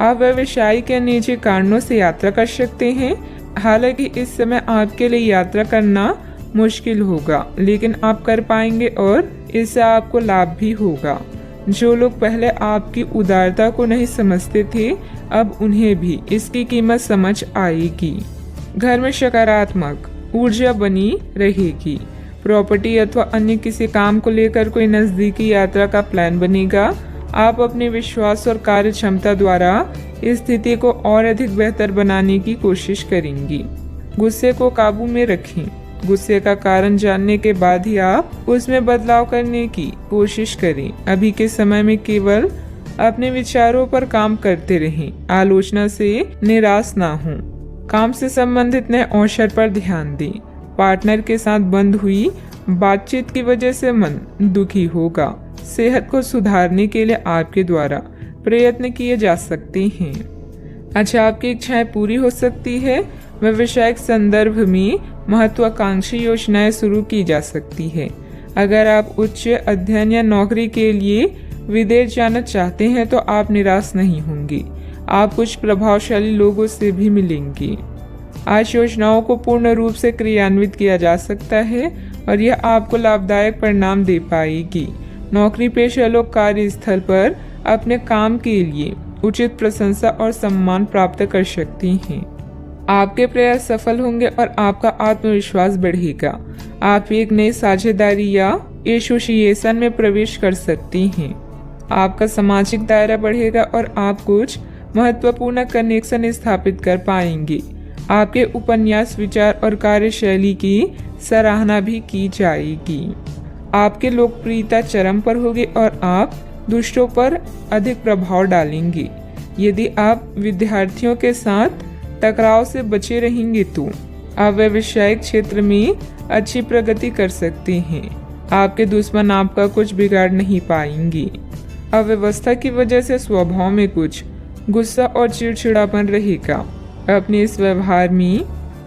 आप व्यवसायिक या निजी कारणों से यात्रा कर सकते हैं। हालांकि इस समय आपके लिए यात्रा करना मुश्किल होगा, लेकिन आप कर पाएंगे और इससे आपको लाभ भी होगा। जो लोग पहले आपकी उदारता को नहीं समझते थे, अब उन्हें भी इसकी कीमत समझ आएगी। घर में सकारात्मक ऊर्जा बनी रहेगी। प्रॉपर्टी अथवा अन्य किसी काम को लेकर कोई नजदीकी यात्रा का प्लान बनेगा। आप अपने विश्वास और कार्य क्षमता द्वारा इस स्थिति को और अधिक बेहतर बनाने की कोशिश करेंगी। गुस्से को काबू में रखें। गुस्से का कारण जानने के बाद ही आप उसमें बदलाव करने की कोशिश करें। अभी के समय में केवल अपने विचारों पर काम करते रहें। आलोचना से निराश ना हों। काम से संबंधित नए अवसर पर ध्यान दें। पार्टनर के साथ बंद हुई बातचीत की वजह से मन दुखी होगा। सेहत को सुधारने के लिए आपके द्वारा प्रयत्न किए जा सकते हैं। अच्छा, आपकी इच्छाएं पूरी हो सकती है। व्यवसायिक संदर्भ में महत्वाकांक्षी योजनाएं शुरू की जा सकती है। अगर आप उच्च अध्ययन या नौकरी के लिए विदेश जाना चाहते हैं तो आप निराश नहीं होंगे। आप कुछ प्रभावशाली लोगों से भी मिलेंगे। आज योजनाओं को पूर्ण रूप से क्रियान्वित किया जा सकता है और यह आपको लाभदायक परिणाम दे पाएगी। नौकरी पेशा लोग कार्यस्थल पर अपने काम के लिए उचित प्रशंसा और सम्मान प्राप्त कर सकते हैं। आपके प्रयास सफल होंगे और आपका आत्मविश्वास बढ़ेगा। आप एक नई साझेदारी या एसोसिएशन में प्रवेश कर सकते हैं। आपका सामाजिक दायरा बढ़ेगा और आप कुछ महत्वपूर्ण कनेक्शन स्थापित कर पाएंगे। आपके उपन्यास, विचार और कार्यशैली की सराहना भी की जाएगी। आपकी लोकप्रियता चरम पर होगी और आप दूसरों पर अधिक प्रभाव डालेंगे। यदि आप विद्यार्थियों के साथ टकराव से बचे रहेंगे तो आप व्यावसायिक क्षेत्र में अच्छी प्रगति कर सकते हैं। आपके दुश्मन आपका कुछ बिगाड़ नहीं पाएंगे। अव्यवस्था की वजह से स्वभाव में कुछ गुस्सा और चिड़चिड़ापन रहेगा। अपने इस व्यवहार में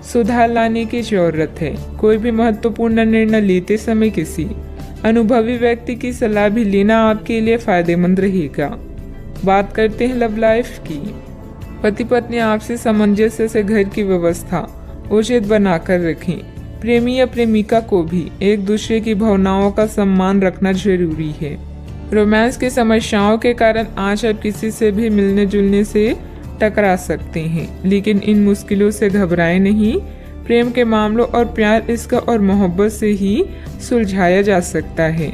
सुधार लाने की जरूरत है। कोई भी महत्वपूर्ण निर्णय लेते समय किसी अनुभवी व्यक्ति की सलाह भी लेना आपके लिए फायदेमंद रहेगा। बात करते हैं लव लाइफ की। पति पत्नी आपसी सामंजस्य से घर की व्यवस्था उचित बनाकर रखें। प्रेमी या प्रेमिका को भी एक दूसरे की भावनाओं का सम्मान रखना जरूरी है। रोमांस की समस्याओं के कारण आज आप किसी से भी मिलने जुलने से टकरा सकते हैं, लेकिन इन मुश्किलों से घबराएं नहीं। प्रेम के मामलों और प्यार, इश्क और मोहब्बत से ही सुलझाया जा सकता है।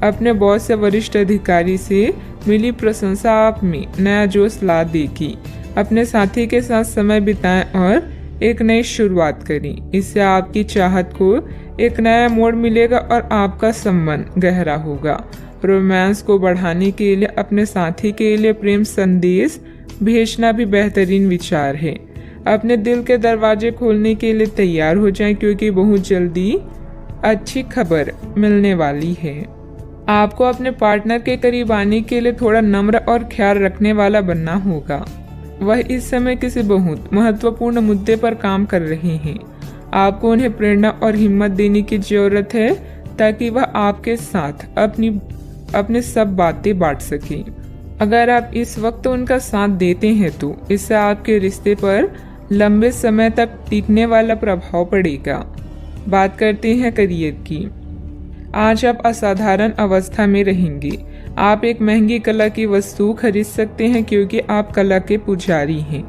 अपने बॉस या वरिष्ठ अधिकारी से मिली प्रशंसा आप में नया जोश ला देगी। अपने साथी के साथ समय बिताएं और एक नई शुरुआत करें। इससे आपकी चाहत को एक नया मोड़ मिलेगा और आपका संबंध गहरा होगा। रोमांस को बढ़ाने के लिए अपने साथी के लिए प्रेम संदेश भेजना भी बेहतरीन विचार है। अपने दिल के दरवाजे खोलने के लिए तैयार हो जाएं, क्योंकि बहुत जल्दी अच्छी खबर मिलने वाली है। आपको अपने पार्टनर के करीब आने के लिए थोड़ा नम्र और ख्याल रखने वाला बनना होगा। वह इस समय किसी बहुत महत्वपूर्ण मुद्दे पर काम कर रहे हैं। आपको उन्हें प्रेरणा और हिम्मत देने की जरूरत है ताकि वह आपके साथ अपनी सब बातें बांट सके। अगर आप इस वक्त उनका साथ देते हैं तो इससे आपके रिश्ते पर लंबे समय तक टिकने वाला प्रभाव पड़ेगा। बात करते हैं करियर की। आज आप असाधारण अवस्था में रहेंगे। आप एक महंगी कला की वस्तु खरीद सकते हैं क्योंकि आप कला के पुजारी हैं।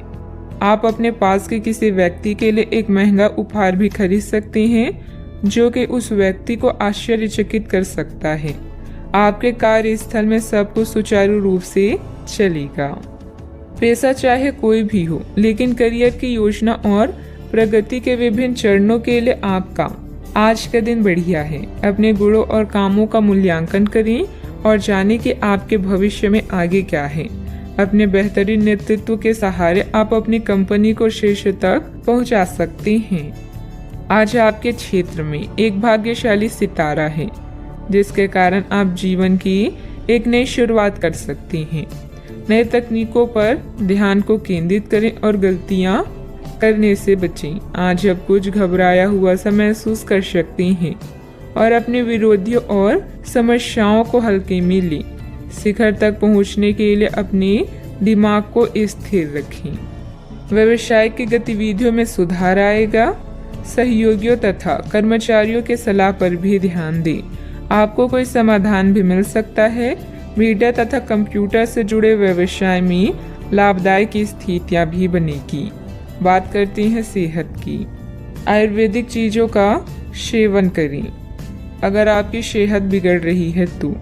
आप अपने पास के किसी व्यक्ति के लिए एक महंगा उपहार भी खरीद सकते हैं जो कि उस व्यक्ति को आश्चर्यचकित कर सकता है। आपके कार्यस्थल में सब कुछ सुचारू रूप से चलेगा। पेशा चाहे कोई भी हो, लेकिन करियर की योजना और प्रगति के विभिन्न चरणों के लिए आपका आज का दिन बढ़िया है। अपने गुणों और कामों का मूल्यांकन करें और जानें कि आपके भविष्य में आगे क्या है। अपने बेहतरीन नेतृत्व के सहारे आप अपनी कंपनी को शीर्ष तक पहुंचा सकते हैं। आज आपके क्षेत्र में एक भाग्यशाली सितारा है जिसके कारण आप जीवन की एक नई शुरुआत कर सकते हैं। नए तकनीकों पर ध्यान को केंद्रित करें और गलतियां करने से बचें। आज आप कुछ घबराया हुआ सा महसूस कर सकते हैं और अपने विरोधियों और समस्याओं को हल्के में लें। शिखर तक पहुंचने के लिए अपने दिमाग को स्थिर रखें। व्यवसाय की गतिविधियों में सुधार आएगा। सहयोगियों तथा कर्मचारियों के सलाह पर भी ध्यान दें। आपको कोई समाधान भी मिल सकता है। मीडिया तथा कंप्यूटर से जुड़े व्यवसाय में लाभदायक स्थितियां भी बनेगी। बात करते हैं सेहत की। आयुर्वेदिक चीजों का सेवन करें। अगर आपकी सेहत बिगड़ रही है तो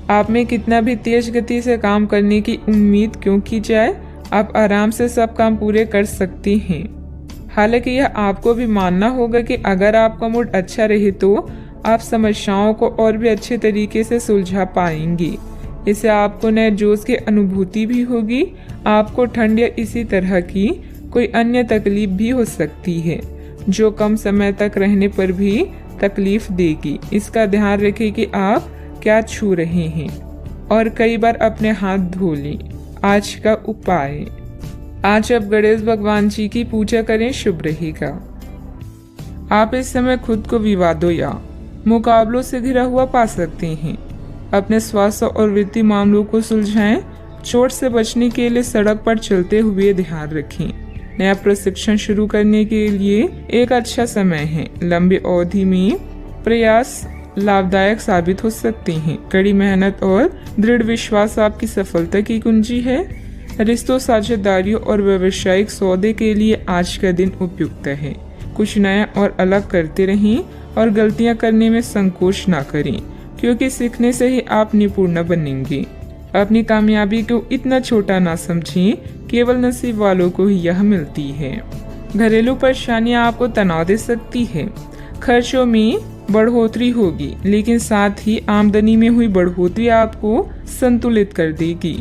आप में कितना भी तेज गति से काम करने की उम्मीद क्यों की जाए, आप आराम से सब काम पूरे कर सकते हैं। हालांकि यह आपको भी मानना होगा कि अगर आपका मूड अच्छा रहे तो आप समस्याओं को और भी अच्छे तरीके से सुलझा पाएंगे। इससे आपको नए जोश की अनुभूति भी होगी। आपको ठंड या इसी तरह की कोई अन्य तकलीफ भी हो सकती है जो कम समय तक रहने पर भी तकलीफ देगी। इसका ध्यान रखें कि आप क्या छू रहे हैं और कई बार अपने हाथ धो लें। आज का उपाय, आज आप गणेश भगवान जी की पूजा करें, शुभ रहेगा। आप इस समय खुद को विवादों या मुकाबलों से घिरा हुआ पा सकते हैं। अपने स्वास्थ्य और वित्तीय मामलों को सुलझाएं। चोट से बचने के लिए सड़क पर चलते हुए ध्यान रखें। नया प्रशिक्षण शुरू करने के लिए एक अच्छा समय है। लंबी अवधि में प्रयास लाभदायक साबित हो सकते हैं। कड़ी मेहनत और दृढ़ विश्वास आपकी सफलता की कुंजी है। रिश्तों, साझेदारियों और व्यावसायिक सौदे के लिए आज का दिन उपयुक्त है। कुछ नया और अलग करते रहें और गलतियां करने में संकोच ना करें, क्योंकि सीखने से ही आप निपुण बनेंगे। अपनी कामयाबी को इतना छोटा ना समझें, केवल नसीब वालों को ही यह मिलती है। घरेलू परेशानियां आपको तनाव दे सकती है। खर्चों में बढ़ोतरी होगी, लेकिन साथ ही आमदनी में हुई बढ़ोतरी आपको संतुलित कर देगी।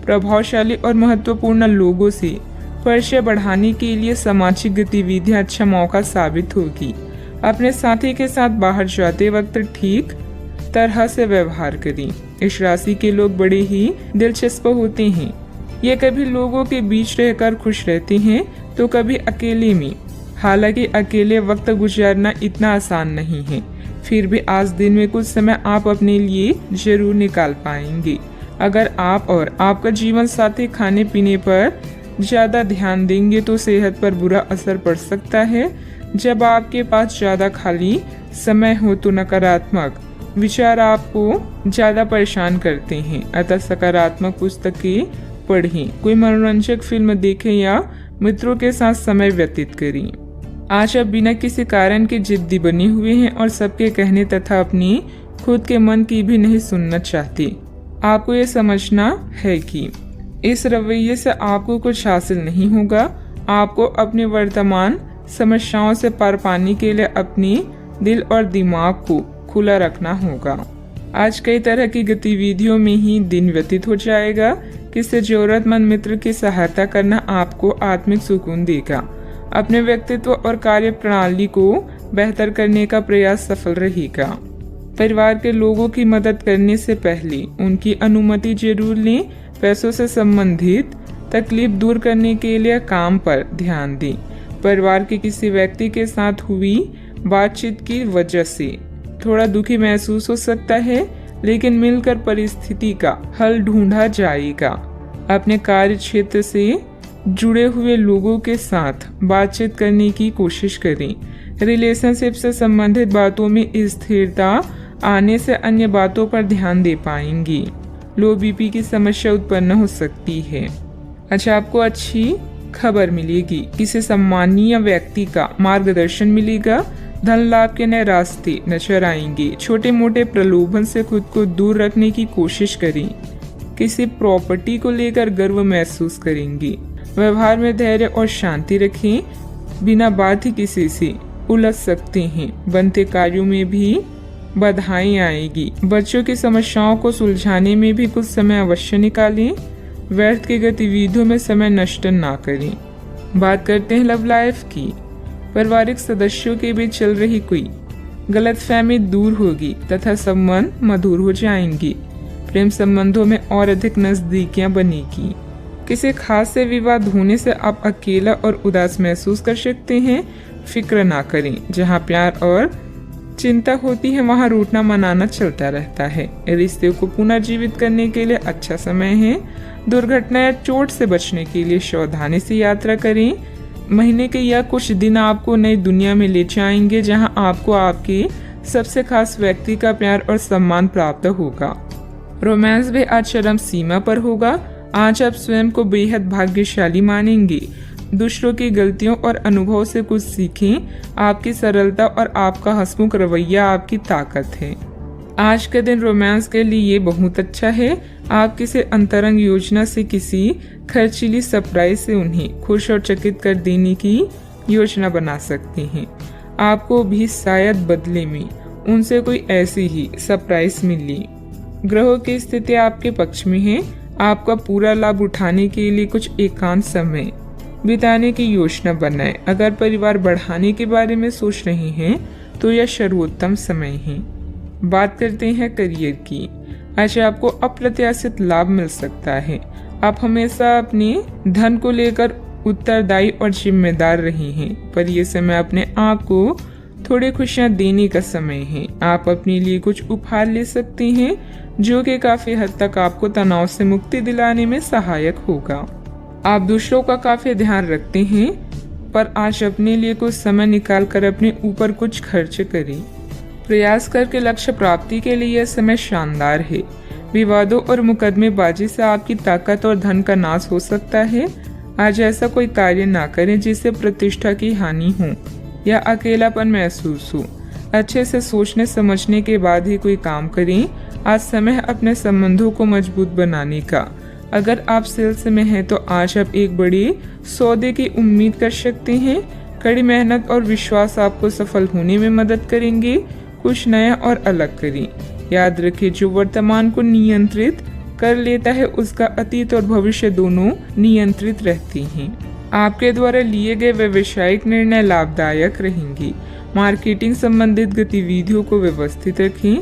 प्रभावशाली और महत्वपूर्ण लोगों से परिचय बढ़ाने के लिए सामाजिक गतिविधियां अच्छा मौका साबित होगी। अपने साथी के साथ बाहर जाते वक्त ठीक तरह से व्यवहार करें। इस राशि के लोग बड़े ही दिलचस्प होते हैं। ये कभी लोगों के बीच रहकर खुश रहते हैं तो कभी अकेले में। हालांकि अकेले वक्त गुजारना इतना आसान नहीं है, फिर भी आज दिन में कुछ समय आप अपने लिए जरूर निकाल पाएंगे। अगर आप और आपका जीवन साथी खाने पीने पर ज्यादा ध्यान देंगे तो सेहत पर बुरा असर पड़ सकता है। जब आपके पास ज्यादा खाली समय हो तो नकारात्मक विचार आपको ज्यादा परेशान करते हैं। अतः सकारात्मक पुस्तकें पढ़ें, कोई मनोरंजक फिल्म देखें या मित्रों के साथ समय व्यतीत करें। आज आप बिना किसी कारण के जिद्दी बने हुए हैं और सबके कहने तथा अपनी खुद के मन की भी नहीं सुनना चाहते। आपको ये समझना है कि इस रवैये से आपको कुछ हासिल नहीं होगा। आपको अपने वर्तमान समस्याओं से पार पाने के लिए अपने दिल और दिमाग को खुला रखना होगा। आज कई तरह की गतिविधियों में ही दिन व्यतीत हो जाएगा। किसी जरूरतमंद मित्र की सहायता करना आपको आत्मिक सुकून देगा। अपने व्यक्तित्व और कार्य प्रणाली को बेहतर करने का प्रयास सफल रहेगा। परिवार के लोगों की मदद करने से पहले उनकी अनुमति जरूर लें। पैसों से संबंधित तकलीफ दूर करने के लिए काम पर ध्यान दें। परिवार के किसी व्यक्ति के साथ हुई बातचीत की वजह से थोड़ा दुखी महसूस हो सकता है, लेकिन मिलकर परिस्थिति का हल ढूंढा जाएगा। अपने कार्य क्षेत्र से जुड़े हुए लोगों के साथ बातचीत करने की कोशिश करें। रिलेशनशिप से संबंधित बातों में स्थिरता आने से अन्य बातों पर ध्यान दे पाएंगी। लो बीपी की समस्या उत्पन्न हो सकती है। अच्छा, आपको अच्छी खबर मिलेगी। किसी सम्मानीय व्यक्ति का मार्गदर्शन मिलेगा। धन लाभ के नए रास्ते नजर आएंगे। छोटे मोटे प्रलोभन से खुद को दूर रखने की कोशिश करें। किसी प्रॉपर्टी को लेकर गर्व महसूस करेंगे। व्यवहार में धैर्य और शांति रखें। बिना बात ही किसी से उलझ सकते हैं। बनते कार्यों में भी बाधाएं आएगी। बच्चों की समस्याओं को सुलझाने में भी कुछ समय अवश्य निकालें। व्यर्थ की गतिविधियों में समय नष्ट ना करें। बात करते हैं लव लाइफ की। पारिवारिक सदस्यों के बीच चल रही कोई गलतफहमी दूर होगी तथा संबंध मधुर हो जाएंगे। प्रेम संबंधों में और अधिक नजदीकियां बनेगी। किसी खास से विवाद होने से आप अकेला और उदास महसूस कर सकते हैं। फिक्र ना करें। जहां प्यार और चिंता होती है वहां रूठना मनाना चलता रहता है। रिश्ते को पुनर्जीवित करने के लिए अच्छा समय है। दुर्घटना या चोट से बचने के लिए सावधानी से यात्रा करें। महीने के या कुछ दिन आपको नई दुनिया में ले जाएंगे, जहां आपको आपके सबसे खास व्यक्ति का प्यार और सम्मान प्राप्त होगा। रोमांस भी आज चरम सीमा पर होगा। आज आप स्वयं को बेहद भाग्यशाली मानेंगे। दूसरों की गलतियों और अनुभव से कुछ सीखें। आपकी सरलता और आपका हंसमुख रवैया आपकी ताकत है। आज का दिन रोमांस के लिए बहुत अच्छा है। आप किसी अंतरंग योजना से किसी खर्चीली सरप्राइज से उन्हें खुश और चकित कर देने की योजना बना सकते हैं। आपको भी शायद बदले में उनसे कोई ऐसी ही सरप्राइज मिली। ग्रहों की स्थिति आपके पक्ष में है। आपका पूरा लाभ उठाने के लिए कुछ एकांत समय बिताने की योजना बनाएं। अगर परिवार बढ़ाने के बारे में सोच रहे हैं तो यह सर्वोत्तम समय है। बात करते हैं करियर की। आज आपको अप्रत्याशित लाभ मिल सकता है। आप हमेशा अपने धन को लेकर उत्तरदायी और जिम्मेदार रहे हैं, पर यह समय अपने आप को थोड़ी खुशियां देने का समय है। आप अपने लिए कुछ उपहार ले सकते हैं, जो कि काफी हद तक आपको तनाव से मुक्ति दिलाने में सहायक होगा। आप दूसरों का काफी ध्यान रखते हैं, पर आज अपने लिए कुछ समय निकाल कर अपने ऊपर कुछ खर्च करें। प्रयास करके लक्ष्य प्राप्ति के लिए यह समय शानदार है। विवादों और मुकदमेबाजी से आपकी ताकत और धन का नाश हो सकता है। आज ऐसा कोई कार्य ना करें जिससे प्रतिष्ठा की हानि हो या अकेलापन महसूस हो। अच्छे से सोचने समझने के बाद ही कोई काम करें। आज समय अपने संबंधों को मजबूत बनाने का। अगर आप सेल्स में हैं तो आज आप एक बड़े सौदे की उम्मीद कर सकते हैं। कड़ी मेहनत और विश्वास आपको सफल होने में मदद करेंगे। कुछ नया और अलग करें। याद रखें, जो वर्तमान को नियंत्रित कर लेता है उसका अतीत और भविष्य दोनों नियंत्रित रहते हैं। आपके द्वारा लिए गए व्यवसायिक निर्णय लाभदायक रहेंगे। मार्केटिंग संबंधित गतिविधियों को व्यवस्थित रखें।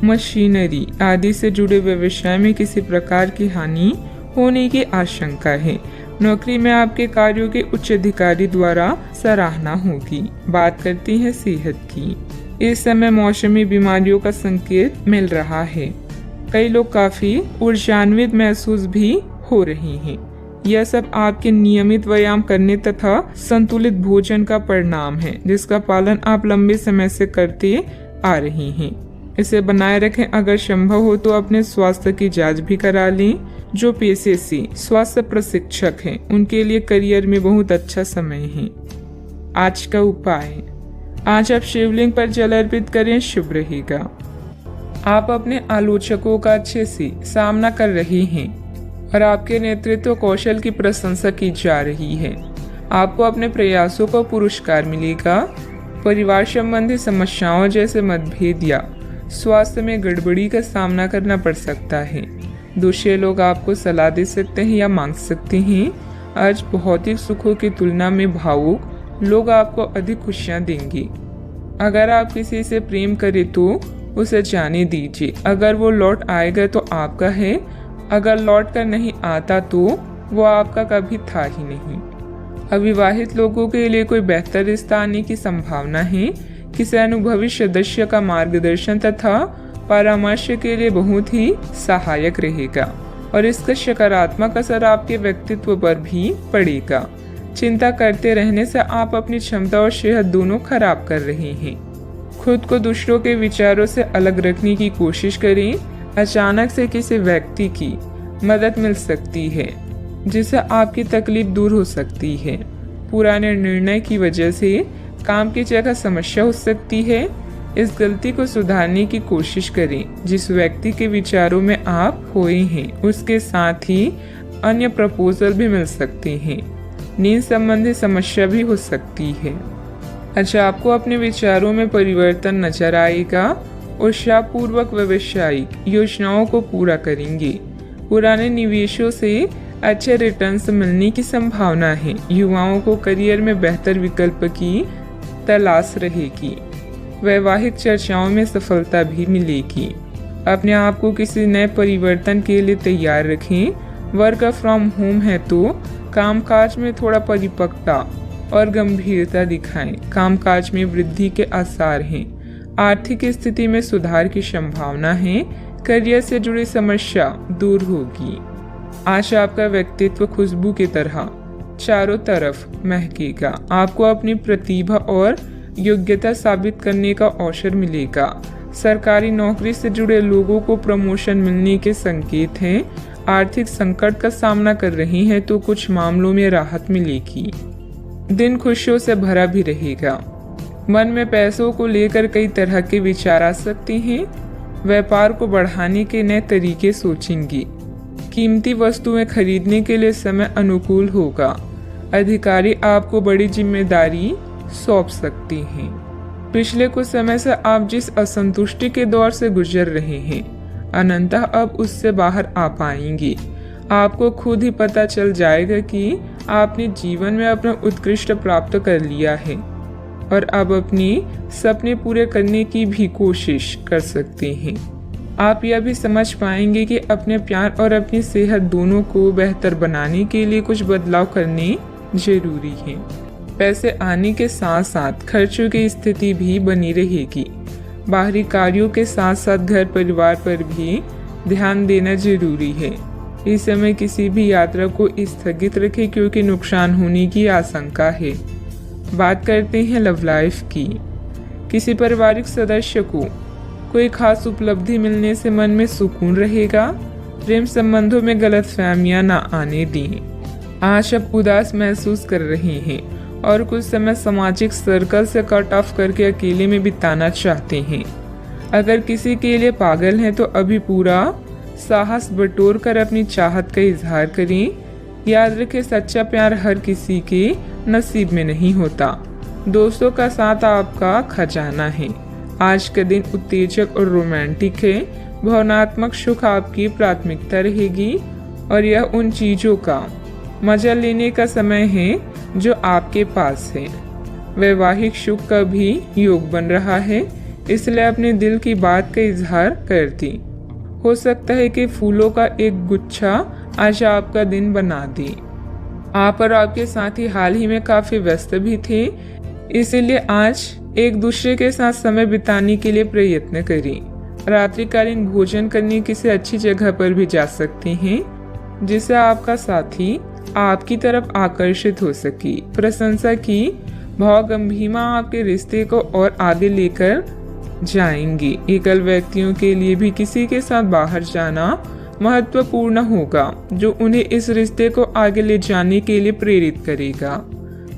मशीनरी आदि से जुड़े व्यवसाय में किसी प्रकार की हानि होने की आशंका है। नौकरी में आपके कार्यों के उच्च अधिकारी द्वारा सराहना होगी। बात करते हैं सेहत की। इस समय मौसमी बीमारियों का संकेत मिल रहा है। कई लोग काफी ऊर्जान्वित महसूस भी हो रहे हैं। यह सब आपके नियमित व्यायाम करने तथा संतुलित भोजन का परिणाम है, जिसका पालन आप लंबे समय से करते आ रहे हैं। इसे बनाए रखें। अगर संभव हो तो अपने स्वास्थ्य की जांच भी करा लें। जो पेशे से स्वास्थ्य प्रशिक्षक हैं, उनके लिए करियर में बहुत अच्छा समय है। आज का उपाय, आज आप शिवलिंग पर जल अर्पित करें, शुभ रहेगा। आप अपने आलोचकों का अच्छे से सामना कर रहे हैं और आपके नेतृत्व कौशल की प्रशंसा की जा रही है। आपको अपने प्रयासों का पुरस्कार मिलेगा। परिवार संबंधी समस्याओं जैसे मतभेद या स्वास्थ्य में गड़बड़ी का सामना करना पड़ सकता है। दूसरे लोग आपको सलाह दे सकते हैं या मांग सकते हैं। आज भौतिक सुखों की तुलना में भावुक लोग आपको अधिक खुशियां देंगे। अगर आप किसी से प्रेम करें तो उसे जाने दीजिए। अगर वो लौट आएगा तो आपका है, अगर लौट कर नहीं आता तो वो आपका कभी था ही नहीं। अविवाहित लोगों के लिए कोई बेहतर रिश्ता आने की संभावना है। किसी अनुभवी सदस्य का मार्गदर्शन तथा परामर्श के लिए बहुत ही सहायक रहेगा और इसका सकारात्मक असर आपके व्यक्तित्व पर भी पड़ेगा। चिंता करते रहने से आप अपनी क्षमता और सेहत दोनों खराब कर रहे हैं। खुद को दूसरों के विचारों से अलग रखने की कोशिश करें। अचानक से किसी व्यक्ति की मदद मिल सकती है जिससे आपकी तकलीफ दूर हो सकती है। पुराने निर्णय की वजह से काम की जगह समस्या हो सकती है। इस गलती को सुधारने की कोशिश करें। जिस व्यक्ति के विचारों में आप खोए हैं उसके साथ ही अन्य प्रपोजल भी मिल सकते हैं। नींद संबंधी समस्या भी हो सकती है। अच्छा, आपको अपने विचारों में परिवर्तन नजर आएगा। उत्साहपूर्वक व्यावसायिक योजनाओं को पूरा करेंगे। पुराने निवेशों से अच्छे रिटर्न्स मिलने की संभावना है। युवाओं को करियर में बेहतर विकल्प की तलाश रहेगी। वैवाहिक चर्चाओं में सफलता भी मिलेगी। अपने आप को किसी नए परिवर्तन के लिए तैयार रखें। वर्क फ्रॉम होम है तो कामकाज में थोड़ा परिपक्वता और गंभीरता दिखाएं। कामकाज में वृद्धि के आसार हैं। आर्थिक स्थिति में सुधार की संभावना है। करियर से जुड़ी समस्या दूर होगी। आज आपका व्यक्तित्व खुशबू की तरह चारों तरफ महकेगा। आपको अपनी प्रतिभा और योग्यता साबित करने का अवसर मिलेगा। सरकारी नौकरी से जुड़े लोगों को प्रमोशन मिलने के संकेत हैं। आर्थिक संकट का सामना कर रहे हैं तो कुछ मामलों में राहत मिलेगी। दिन खुशियों से भरा भी रहेगा। मन में पैसों को लेकर कई तरह के विचार आ सकते हैं। व्यापार को बढ़ाने के नए तरीके सोचेंगे। कीमती वस्तुएं खरीदने के लिए समय अनुकूल होगा। अधिकारी आपको बड़ी जिम्मेदारी सौंप सकते हैं। पिछले कुछ समय से आप जिस असंतुष्टि के दौर से गुजर रहे हैं अनंतः अब उससे बाहर आ पाएंगे। आपको खुद ही पता चल जाएगा कि आपने जीवन में अपना उत्कृष्ट प्राप्त कर लिया है और अब अपने सपने पूरे करने की भी कोशिश कर सकते हैं। आप यह भी समझ पाएंगे कि अपने प्यार और अपनी सेहत दोनों को बेहतर बनाने के लिए कुछ बदलाव करने जरूरी है। पैसे आने के साथ साथ खर्चों की स्थिति भी बनी रहेगी। बाहरी कार्यों के साथ साथ घर परिवार पर भी ध्यान देना जरूरी है। इस समय किसी भी यात्रा को स्थगित रखें क्योंकि नुकसान होने की आशंका है। बात करते हैं लव लाइफ की। किसी पारिवारिक सदस्य को कोई खास उपलब्धि मिलने से मन में सुकून रहेगा। प्रेम संबंधों में गलतफहमियां न आने दें। आज आप उदास महसूस कर रहे हैं और कुछ समय सामाजिक सर्कल से कट ऑफ करके अकेले में बिताना चाहते हैं। अगर किसी के लिए पागल हैं तो अभी पूरा साहस बटोर कर अपनी चाहत का इजहार करें। याद रखें, सच्चा प्यार हर किसी के नसीब में नहीं होता। दोस्तों का साथ आपका खजाना है। आज का दिन उत्तेजक और रोमांटिक है। भावनात्मक सुख आपकी प्राथमिकता रहेगी और यह उन चीजों का मजा लेने का समय है जो आपके पास है। वैवाहिक सुख का भी योग बन रहा है, इसलिए अपने दिल की बात का इजहार कर दी। हो सकता है कि फूलों का एक गुच्छा आज आपका दिन बना दे। आप और आपके साथी हाल ही में काफी व्यस्त भी थे, इसीलिए आज एक दूसरे के साथ समय बिताने के लिए प्रयत्न करें। रात्रिकालीन भोजन करने किसी अच्छी जगह पर भी जा सकते हैं जिससे आपका साथी आपकी तरफ आकर्षित हो सके। प्रशंसा की भावगंभीरता आपके रिश्ते को और आगे लेकर जाएंगे। एकल व्यक्तियों के लिए भी किसी के साथ बाहर जाना महत्वपूर्ण होगा जो उन्हें इस रिश्ते को आगे ले जाने के लिए प्रेरित करेगा।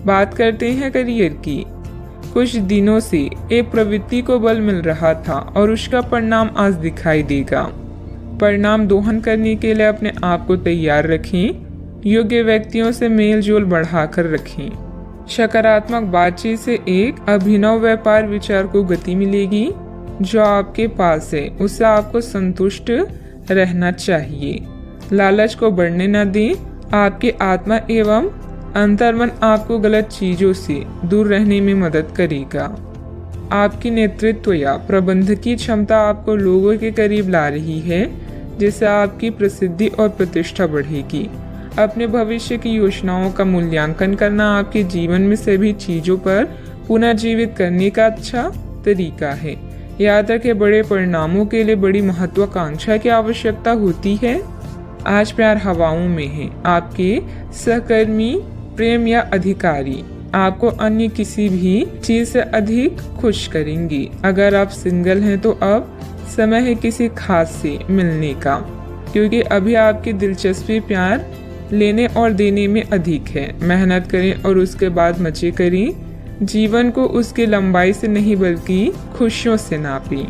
बात करते हैं करियर की। कुछ दिनों से एक प्रवृत्ति को बल मिल रहा था और उसका परिणाम आज दिखाई देगा। परिणाम दोहन करने के लिए अपने आप को तैयार रखें। योग्य व्यक्तियों से मेल जोल बढ़ाकर रखें। सकारात्मक बातचीत से एक अभिनव व्यापार विचार को गति मिलेगी। जो आपके पास है उससे आपको संतुष्ट रहना चाहिए। लालच को बढ़ने न दें। आपकी आत्मा एवं अंतर्मन आपको गलत चीजों से दूर रहने में मदद करेगा। आपकी नेतृत्व या प्रबंधकीय क्षमता आपको लोगों के करीब ला रही है, जिससे आपकी प्रसिद्धि और प्रतिष्ठा बढ़ेगी। अपने भविष्य की योजनाओं का मूल्यांकन करना आपके जीवन में सभी चीजों पर पुनर्जीवित करने का अच्छा तरीका है। याद रखें, बड़े परिणामों के लिए बड़ी महत्वाकांक्षा की आवश्यकता होती है। आज प्यार हवाओं में है। आपके सहकर्मी, प्रेम या अधिकारी आपको अन्य किसी भी चीज से अधिक खुश करेंगी। अगर आप सिंगल हैं तो अब समय है किसी खास से मिलने का, क्योंकि अभी आपकी दिलचस्पी प्यार लेने और देने में अधिक है। मेहनत करें और उसके बाद मजे करें। जीवन को उसकी लंबाई से नहीं बल्कि खुशियों से नापें।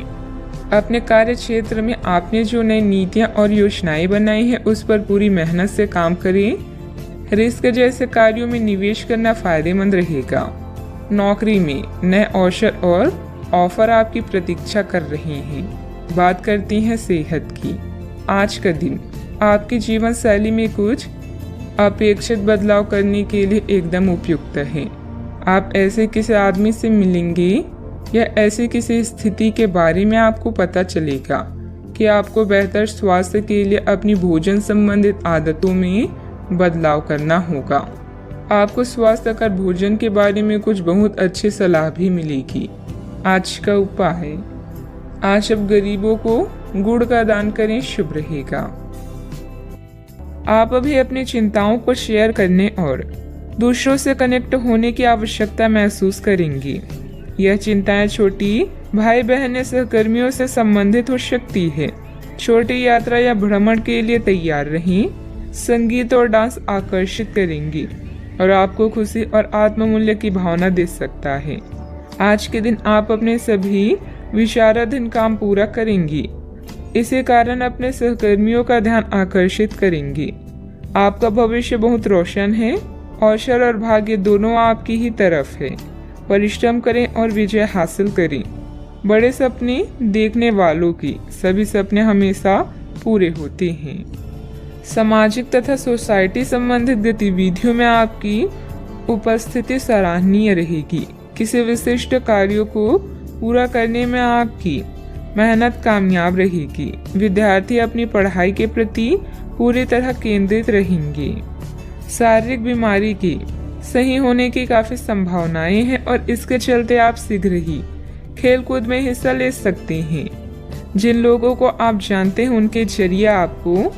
अपने कार्य क्षेत्र में आपने जो नई नीतियां और योजनाएं बनाई हैं उस पर पूरी मेहनत से काम करें। रिस्क जैसे कार्यों में निवेश करना फायदेमंद रहेगा। नौकरी में नए अवसर और ऑफर आपकी प्रतीक्षा कर रहे हैं। बात करती हैं सेहत की। आज का दिन आपकी जीवन शैली में कुछ अपेक्षित बदलाव करने के लिए एकदम उपयुक्त है। आप ऐसे किसी आदमी से मिलेंगे या ऐसी किसी स्थिति के बारे में आपको पता चलेगा कि आपको बेहतर स्वास्थ्य के लिए अपनी भोजन संबंधित आदतों में बदलाव करना होगा। आपको स्वास्थ्यकर भोजन के बारे में कुछ बहुत अच्छी सलाह भी मिलेगी। आज का उपाय, आज अब गरीबों को गुड़ का दान करें, शुभ रहेगा। आप अभी अपनी चिंताओं को शेयर करने और दूसरों से कनेक्ट होने की आवश्यकता महसूस करेंगी। यह चिंताएं छोटी भाई बहन या सहकर्मियों से संबंधित हो सकती है। छोटी यात्रा या भ्रमण के लिए तैयार रहें। संगीत और डांस आकर्षित करेंगी और आपको खुशी और आत्ममूल्य की भावना दे सकता है। आज के दिन आप अपने सभी विचाराधीन काम पूरा करेंगी। इसी कारण अपने सहकर्मियों का ध्यान आकर्षित करेंगी। आपका भविष्य बहुत रोशन है। अवसर और भाग्य दोनों आपकी ही तरफ है। परिश्रम करें और विजय हासिल करें। बड़े सपने देखने वालों की सभी सपने हमेशा पूरे होते हैं। सामाजिक तथा सोसाइटी संबंधित गतिविधियों में आपकी उपस्थिति सराहनीय रहेगी। किसी विशिष्ट कार्यों को पूरा करने में आपकी मेहनत कामयाब रहेगी। विद्यार्थी अपनी पढ़ाई के प्रति पूरी तरह केंद्रित रहेंगे। शारीरिक बीमारी की सही होने की काफी संभावनाएं हैं और इसके चलते आप शीघ्र ही खेलकूद में हिस्सा ले सकते हैं। जिन लोगों को आप जानते हैं उनके जरिए आपको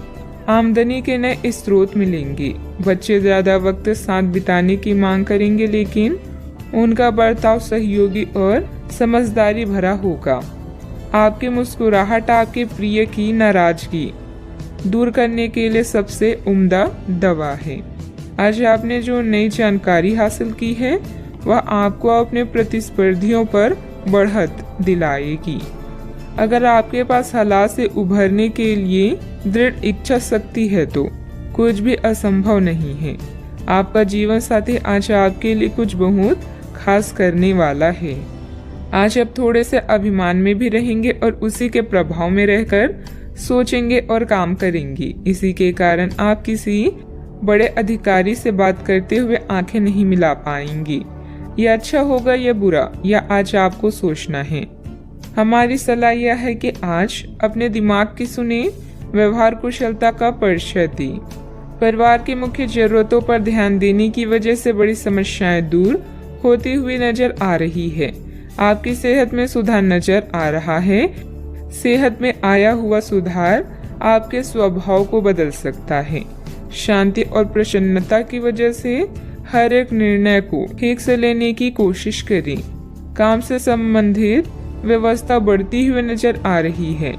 आमदनी के नए स्रोत मिलेंगे। बच्चे ज्यादा वक्त साथ बिताने की मांग करेंगे, लेकिन उनका बर्ताव सहयोगी और समझदारी भरा होगा। आपकी मुस्कुराहट आपके प्रिय की नाराजगी दूर करने के लिए सबसे उम्दा दवा है। आज आपने जो नई जानकारी हासिल की है वह आपको अपने प्रतिस्पर्धियों पर बढ़त दिलाएगी। अगर आपके पास हालात से उभरने के लिए दृढ़ इच्छा शक्ति है तो कुछ भी असंभव नहीं है। आपका जीवन साथी आज आपके लिए कुछ बहुत खास करने वाला है। आज आप थोड़े से अभिमान में भी रहेंगे और उसी के प्रभाव में रहकर सोचेंगे और काम करेंगे। इसी के कारण आप किसी बड़े अधिकारी से बात करते हुए आंखें नहीं मिला पाएंगी। यह अच्छा होगा या बुरा, यह आज आपको सोचना है। हमारी सलाह यह है कि आज अपने दिमाग की सुने, व्यवहार कुशलता का परिचय दें। परिवार की मुख्य जरूरतों पर ध्यान देने की वजह से बड़ी समस्याएं दूर होती हुई नजर आ रही है। आपकी सेहत में सुधार नजर आ रहा है। सेहत में आया हुआ सुधार आपके स्वभाव को बदल सकता है। शांति और प्रसन्नता की वजह से हर एक निर्णय को ठीक से लेने की कोशिश करें। काम से संबंधित व्यवस्था बढ़ती हुई नजर आ रही है।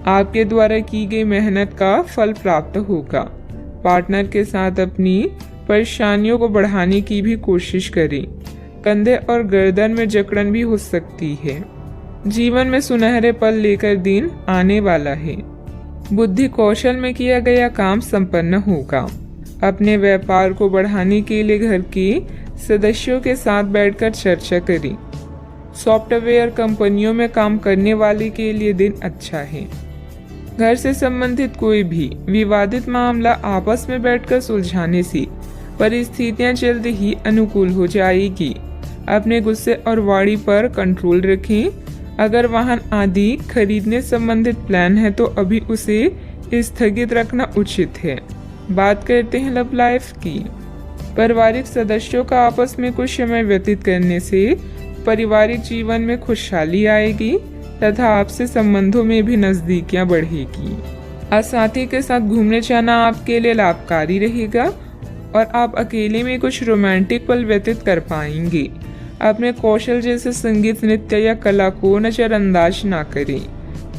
आपके द्वारा की गई मेहनत का फल प्राप्त होगा। पार्टनर के साथ अपनी परेशानियों को बढ़ाने की भी कोशिश करें। कंधे और गर्दन में जकड़न भी हो सकती है। जीवन में सुनहरे पल लेकर दिन आने वाला है। बुद्धि कौशल में किया गया काम संपन्न होगा। अपने व्यापार को बढ़ाने के लिए घर के सदस्यों के साथ बैठकर चर्चा करें। सॉफ्टवेयर कंपनियों में काम करने वाले के लिए दिन अच्छा है। घर से संबंधित कोई भी विवादित मामला आपस में बैठकर सुलझाने से परिस्थितियां जल्द ही अनुकूल हो जाएगी। अपने गुस्से और वाणी पर कंट्रोल रखें। अगर वाहन आदि खरीदने संबंधित प्लान है तो अभी उसे स्थगित रखना उचित है। बात करते हैं लव लाइफ की। पारिवारिक सदस्यों का आपस में कुछ समय व्यतीत करने से पारिवारिक जीवन में खुशहाली आएगी तथा आपसे संबंधों में भी नजदीकियां बढ़ेगी। आज साथी के साथ घूमने जाना आपके लिए लाभकारी रहेगा और आप अकेले में कुछ रोमांटिक पल व्यतीत कर पाएंगे। अपने कौशल जैसे संगीत, नृत्य या कला को नजरअंदाज ना करें।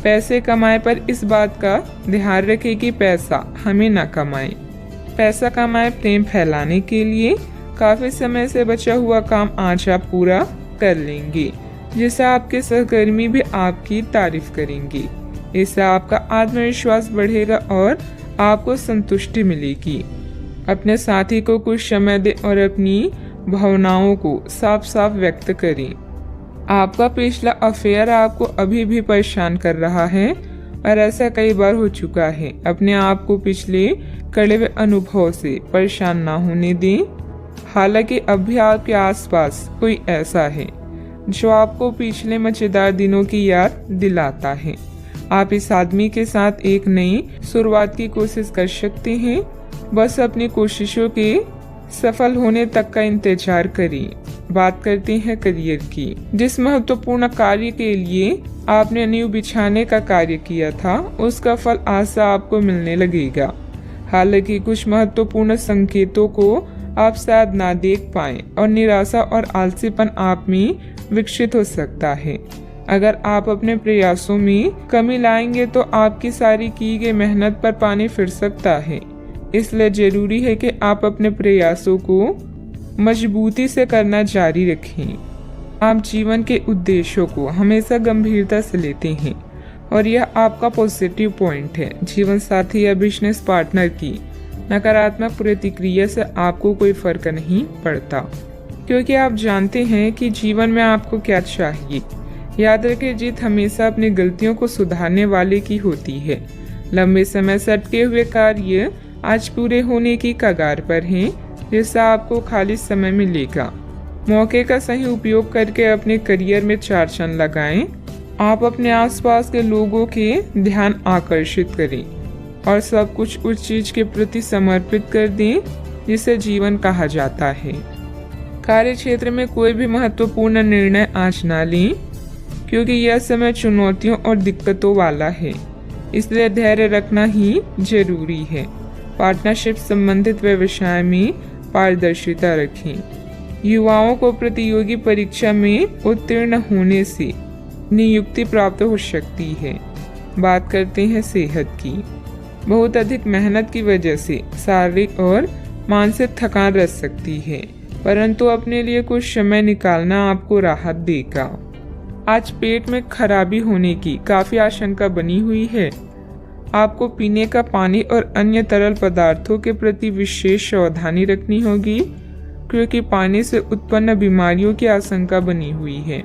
पैसे कमाए पर इस बात का ध्यान रखें कि पैसा हमें ना कमाए। पैसा कमाए प्रेम फैलाने के लिए काफी समय से बचा हुआ काम आज आप पूरा कर लेंगे, जिससे आपके सहकर्मी भी आपकी तारीफ करेंगे। इससे आपका आत्मविश्वास बढ़ेगा और आपको संतुष्टि मिलेगी। अपने साथी को कुछ समय दें और अपनी भावनाओं को साफ साफ व्यक्त करें। आपका पिछला अफेयर आपको अभी भी परेशान कर रहा है और ऐसा कई बार हो चुका है। अपने आप को पिछले कड़वे अनुभव से परेशान ना होने दें। हालांकि अब भी आपके आसपास कोई ऐसा है जो आपको पिछले मजेदार दिनों की याद दिलाता है। आप इस आदमी के साथ एक नई शुरुआत की कोशिश कर सकते हैं। बस अपनी कोशिशों के सफल होने तक का इंतजार करें। बात करते हैं करियर की। जिस महत्वपूर्ण कार्य के लिए आपने नींव बिछाने का कार्य किया था, उसका फल आज से आपको मिलने लगेगा। हालांकि कुछ महत्वपूर्ण संकेतों को आप शायद ना देख पाएं और निराशा और आलसीपन आप में विकसित हो सकता है। अगर आप अपने प्रयासों में कमी लाएंगे तो आपकी सारी की गई मेहनत पर पानी फिर सकता है। इसलिए जरूरी है कि आप अपने प्रयासों को मजबूती से करना जारी रखें। आप जीवन के उद्देश्यों को हमेशा गंभीरता से लेते हैं और यह आपका पॉजिटिव पॉइंट है। जीवन साथी या बिजनेस पार्टनर की नकारात्मक प्रतिक्रिया से आपको कोई फर्क नहीं पड़ता, क्योंकि आप जानते हैं कि जीवन में आपको क्या चाहिए। याद रखें, जीत हमेशा अपनी गलतियों को सुधारने वाले की होती है। लंबे समय से अटके हुए कार्य आज पूरे होने की कगार पर हैं, जिससे आपको खाली समय मिलेगा। मौके का सही उपयोग करके अपने करियर में 4 चांद लगाएं। आप अपने आसपास के लोगों के ध्यान आकर्षित करें और सब कुछ उस चीज के प्रति समर्पित कर दें जिसे जीवन कहा जाता है। कार्य क्षेत्र में कोई भी महत्वपूर्ण निर्णय आज ना लें, क्योंकि यह समय चुनौतियों और दिक्कतों वाला है। इसलिए धैर्य रखना ही जरूरी है। पार्टनरशिप संबंधित व्यवसाय में पारदर्शिता रखें। युवाओं को प्रतियोगी परीक्षा में उत्तीर्ण होने से नियुक्ति प्राप्त हो सकती है। बात करते हैं सेहत की। बहुत अधिक मेहनत की वजह से शारीरिक और मानसिक थकान रह सकती है, परंतु अपने लिए कुछ समय निकालना आपको राहत देगा। आज पेट में खराबी होने की काफी आशंका बनी हुई है। आपको पीने का पानी और अन्य तरल पदार्थों के प्रति विशेष सावधानी रखनी होगी, क्योंकि पानी से उत्पन्न बीमारियों की आशंका बनी हुई है।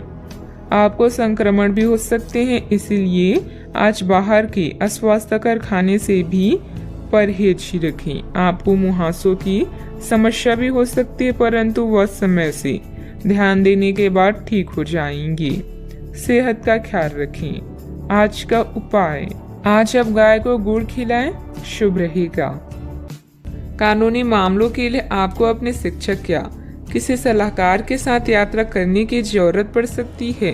आपको संक्रमण भी हो सकते हैं, इसीलिए आज बाहर के अस्वास्थ्यकर खाने से भी परहेज ही रखें। आपको मुहासों की समस्या भी हो सकती है, परंतु वह समय से ध्यान देने के बाद ठीक हो जाएंगी। सेहत का ख्याल रखें। आज का उपाय, आज आप गाय को गुड़ खिलाएं, शुभ रहेगा। कानूनी मामलों के लिए आपको अपने शिक्षक या किसी सलाहकार के साथ यात्रा करने की जरूरत पड़ सकती है।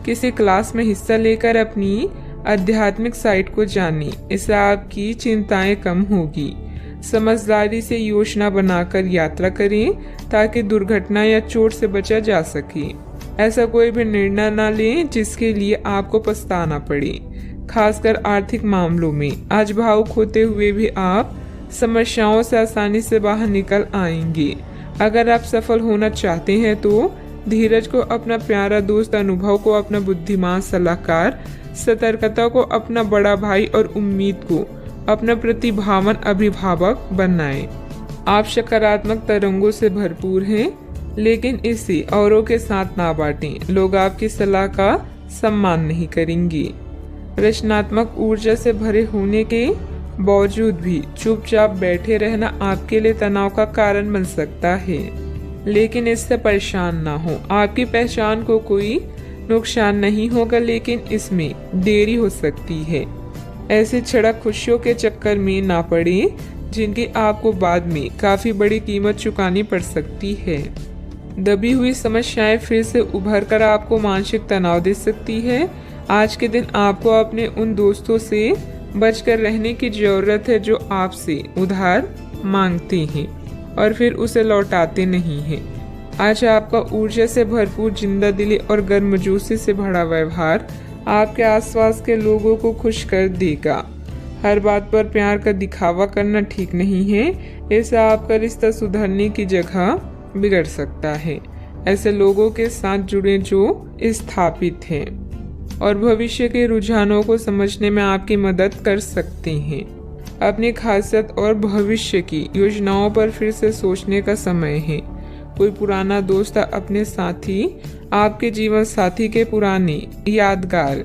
किसी क्लास में हिस्सा लेकर अपनी आध्यात्मिक साइट को जानें, इससे आपकी चिंताएं कम होगी। समझदारी से योजना बनाकर यात्रा करें ताकि दुर्घटना या चोट से बचा जा सके। ऐसा कोई भी निर्णय न लें जिसके लिए आपको पछताना पड़े, खासकर आर्थिक मामलों में। आज भावुक होते हुए भी आप समस्याओं से आसानी से बाहर निकल आएंगे। अगर आप सफल होना चाहते हैं तो धीरज को अपना प्यारा दोस्त, अनुभव को अपना बुद्धिमान सलाहकार, सतर्कता को अपना बड़ा भाई और उम्मीद को अपना प्रतिभावान अभिभावक बनाएं। आप सकारात्मक तरंगों से भरपूर हैं, लेकिन इसे औरों के साथ ना बांटें। लोग आपकी सलाह का सम्मान नहीं करेंगे। रचनात्मक ऊर्जा से भरे होने के बावजूद भी चुपचाप बैठे रहना आपके लिए तनाव का कारण बन सकता है, लेकिन इससे परेशान ना हो। आपकी पहचान को कोई नुकसान नहीं होगा, लेकिन इसमें देरी हो सकती है। ऐसी क्षणिक खुशियों के चक्कर में ना पड़े जिनकी आपको बाद में काफी बड़ी कीमत चुकानी पड़ सकती है। दबी हुई समस्याएं फिर से उभर कर आपको मानसिक तनाव दे सकती है। आज के दिन आपको अपने उन दोस्तों से बचकर रहने की जरूरत है जो आपसे उधार मांगते हैं और फिर उसे लौटाते नहीं हैं। आज आपका ऊर्जा से भरपूर, जिंदा दिली और गर्मजोशी से भरा व्यवहार आपके आसपास के लोगों को खुश कर देगा। हर बात पर प्यार का दिखावा करना ठीक नहीं है, इससे आपका रिश्ता सुधरने की जगह बिगड़ सकता है। ऐसे लोगों के साथ जुड़े जो स्थापित हैं और भविष्य के रुझानों को समझने में आपकी मदद कर सकते हैं। अपनी खासियत और भविष्य की योजनाओं पर फिर से सोचने का समय है। कोई पुराना दोस्त अपने साथी आपके जीवन साथी के पुराने यादगार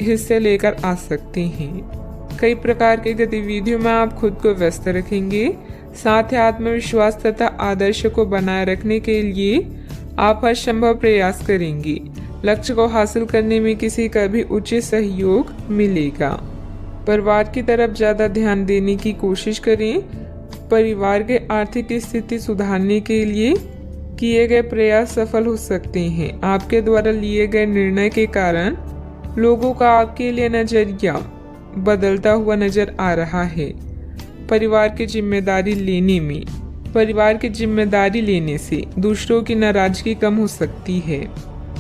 हिस्से लेकर आ सकते हैं। कई प्रकार की गतिविधियों में आप खुद को व्यस्त रखेंगे। साथ ही आत्मविश्वास तथा आदर्श को बनाए रखने के लिए आप हर संभव प्रयास करेंगे। लक्ष्य को हासिल करने में किसी का भी उचित सहयोग मिलेगा। परिवार की तरफ ज्यादा ध्यान देने की कोशिश करें। परिवार के आर्थिक स्थिति सुधारने के लिए किए गए प्रयास सफल हो सकते हैं। आपके द्वारा लिए गए निर्णय के कारण लोगों का आपके लिए नजरिया बदलता हुआ नजर आ रहा है। परिवार की जिम्मेदारी लेने से दूसरों की नाराजगी कम हो सकती है।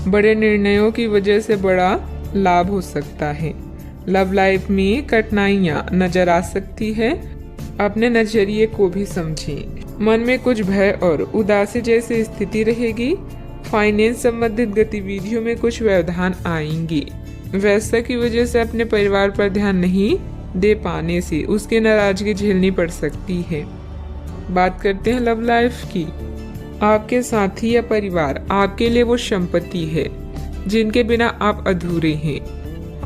बड़े निर्णयों की वजह से बड़ा लाभ हो सकता है। लव लाइफ में कठिनाइयां नजर आ सकती है। अपने नजरिए को भी समझें। मन में कुछ भय और उदासी जैसी स्थिति रहेगी। फाइनेंस संबंधित गतिविधियों में कुछ व्यवधान आएंगे। व्यस्तता की वजह से अपने परिवार पर ध्यान नहीं दे पाने से उसकी नाराजगी झेलनी पड़ सकती है। बात करते हैं लव लाइफ की। आपके साथी या परिवार आपके लिए वो संपत्ति है जिनके बिना आप अधूरे हैं।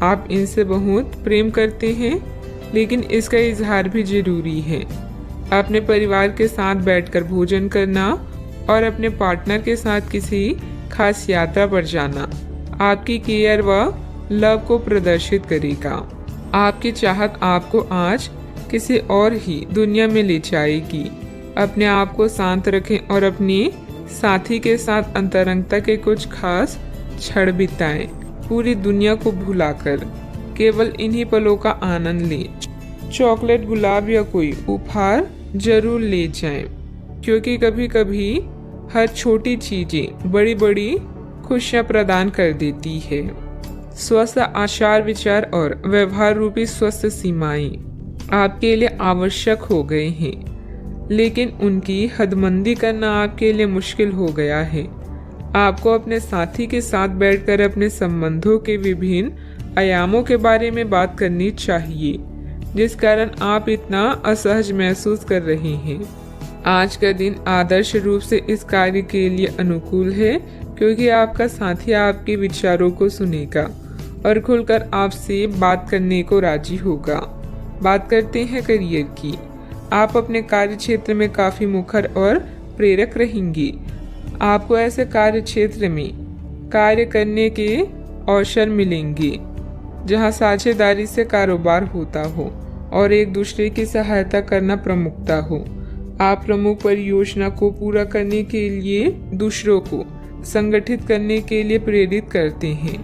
आप इनसे बहुत प्रेम करते हैं, लेकिन इसका इजहार भी जरूरी है। अपने परिवार के साथ बैठकर भोजन करना और अपने पार्टनर के साथ किसी खास यात्रा पर जाना आपकी केयर व लव को प्रदर्शित करेगा। आपकी चाहत आपको आज किसी और ही दुनिया में ले जाएगी। अपने आप को शांत रखें और अपने साथी के साथ अंतरंगता के कुछ खास क्षण बिताएं। पूरी दुनिया को भुलाकर केवल इन्हीं पलों का आनंद लें। चॉकलेट, गुलाब या कोई उपहार जरूर ले जाएं, क्योंकि कभी कभी हर छोटी चीजें बड़ी बड़ी खुशियां प्रदान कर देती है। स्वस्थ आचार विचार और व्यवहार रूपी स्वस्थ सीमाएं आपके लिए आवश्यक हो गए हैं, लेकिन उनकी हदबंदी करना आपके लिए मुश्किल हो गया है। आपको अपने साथी के साथ बैठकर अपने संबंधों के विभिन्न आयामों के बारे में बात करनी चाहिए, जिस कारण आप इतना असहज महसूस कर रहे हैं। आज का दिन आदर्श रूप से इस कार्य के लिए अनुकूल है, क्योंकि आपका साथी आपके विचारों को सुनेगा और खुलकर आपसे बात करने को राजी होगा। बात करते हैं करियर की। आप अपने कार्य क्षेत्र में काफी मुखर और प्रेरक रहेंगे। आपको ऐसे कार्य क्षेत्र में कार्य करने के अवसर मिलेंगे जहां साझेदारी से कारोबार होता हो और एक दूसरे की सहायता करना प्रमुखता हो। आप प्रमुख परियोजना को पूरा करने के लिए दूसरों को संगठित करने के लिए प्रेरित करते हैं,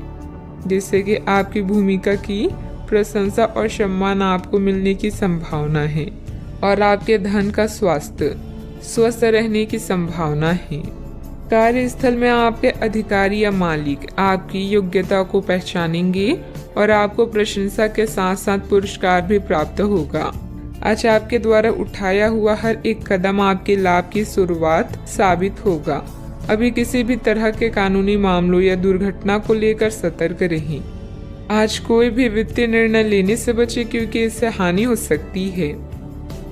जिससे कि आपकी भूमिका की प्रशंसा और सम्मान आपको मिलने की संभावना है और आपके धन का स्वास्थ्य स्वस्थ रहने की संभावना है। कार्यस्थल में आपके अधिकारी या मालिक आपकी योग्यता को पहचानेंगे और आपको प्रशंसा के साथ साथ पुरस्कार भी प्राप्त होगा। आज आपके द्वारा उठाया हुआ हर एक कदम आपके लाभ की शुरुआत साबित होगा। अभी किसी भी तरह के कानूनी मामलों या दुर्घटना को लेकर सतर्क रहें। आज कोई भी वित्तीय निर्णय लेने से बचें, क्योंकि इससे हानि हो सकती है।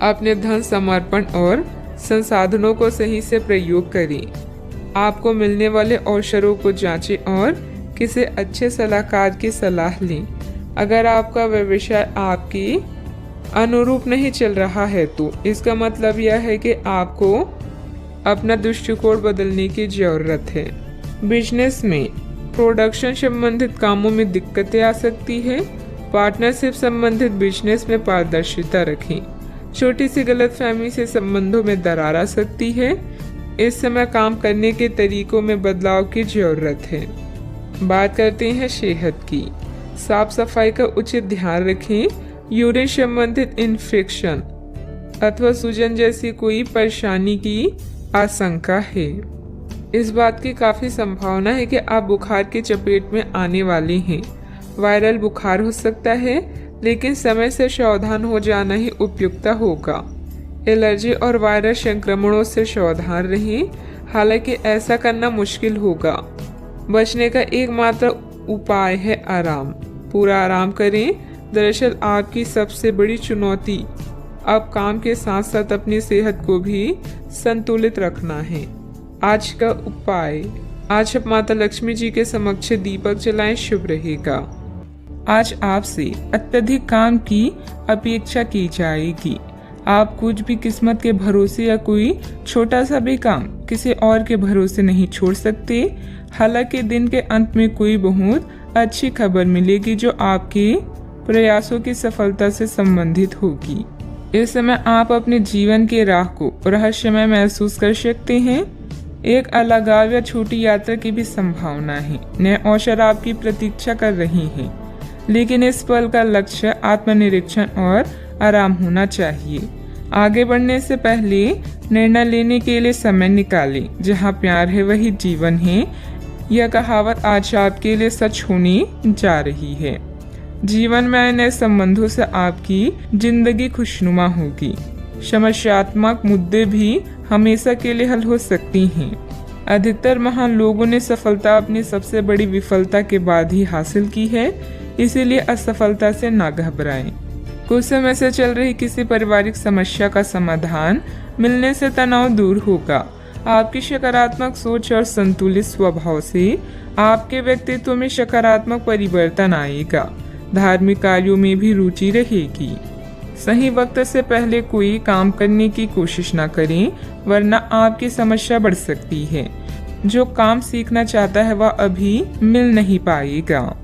अपने धन समर्पण और संसाधनों को सही से प्रयोग करें। आपको मिलने वाले अवसरों को जांचें और किसी अच्छे सलाहकार की सलाह लें। अगर आपका व्यवसाय आपकी अनुरूप नहीं चल रहा है तो इसका मतलब यह है कि आपको अपना दृष्टिकोण बदलने की जरूरत है। बिजनेस में प्रोडक्शन संबंधित कामों में दिक्कतें आ सकती है। पार्टनरशिप संबंधित बिजनेस में पारदर्शिता रखें। छोटी सी गलतफहमी से संबंधों में दरार आ सकती है। इस समय काम करने के तरीकों में बदलाव की जरूरत है। बात करते हैं सेहत की। साफ सफाई का उचित ध्यान रखें। यूरिन संबंधित इन्फेक्शन अथवा सूजन जैसी कोई परेशानी की आशंका है। इस बात की काफी संभावना है कि आप बुखार की चपेट में आने वाले हैं। वायरल बुखार हो सकता है, लेकिन समय से सावधान हो जाना ही उपयुक्त होगा। एलर्जी और वायरस संक्रमणों से सावधान रहें, हालांकि ऐसा करना मुश्किल होगा। बचने का एकमात्र उपाय है आराम। पूरा आराम करें। दरअसल आपकी सबसे बड़ी चुनौती अब काम के साथ साथ अपनी सेहत को भी संतुलित रखना है। आज का उपाय, आज आप माता लक्ष्मी जी के समक्ष दीपक जलाएं, शुभ रहेगा। आज आपसे अत्यधिक काम की अपेक्षा की जाएगी। आप कुछ भी किस्मत के भरोसे या कोई छोटा सा भी काम किसी और के भरोसे नहीं छोड़ सकते। हालांकि दिन के अंत में कोई बहुत अच्छी खबर मिलेगी जो आपके प्रयासों की सफलता से संबंधित होगी। इस समय आप अपने जीवन के राह को रहस्यमय महसूस कर सकते हैं। एक अलगाव या छोटी यात्रा की भी संभावना है। नए अवसर आपकी प्रतीक्षा कर रही हैं, लेकिन इस पल का लक्ष्य आत्मनिरीक्षण और आराम होना चाहिए। आगे बढ़ने से पहले निर्णय लेने के लिए समय निकालें। जहां प्यार है वही जीवन है। यह कहावत आज आपके लिए सच होने जा रही है। जीवन में नए संबंधों से आपकी जिंदगी खुशनुमा होगी। समस्यात्मक मुद्दे भी हमेशा के लिए हल हो सकती हैं। अधिकतर महान लोगों ने सफलता अपनी सबसे बड़ी विफलता के बाद ही हासिल की है, इसीलिए असफलता से ना घबराएं। कुछ समय से चल रही किसी पारिवारिक समस्या का समाधान मिलने से तनाव दूर होगा। आपकी सकारात्मक सोच और संतुलित स्वभाव से आपके व्यक्तित्व में सकारात्मक परिवर्तन आएगा। धार्मिक कार्यों में भी रुचि रहेगी। सही वक्त से पहले कोई काम करने की कोशिश न करें, वरना आपकी समस्या बढ़ सकती है। जो काम सीखना चाहता है वह अभी मिल नहीं पाएगा।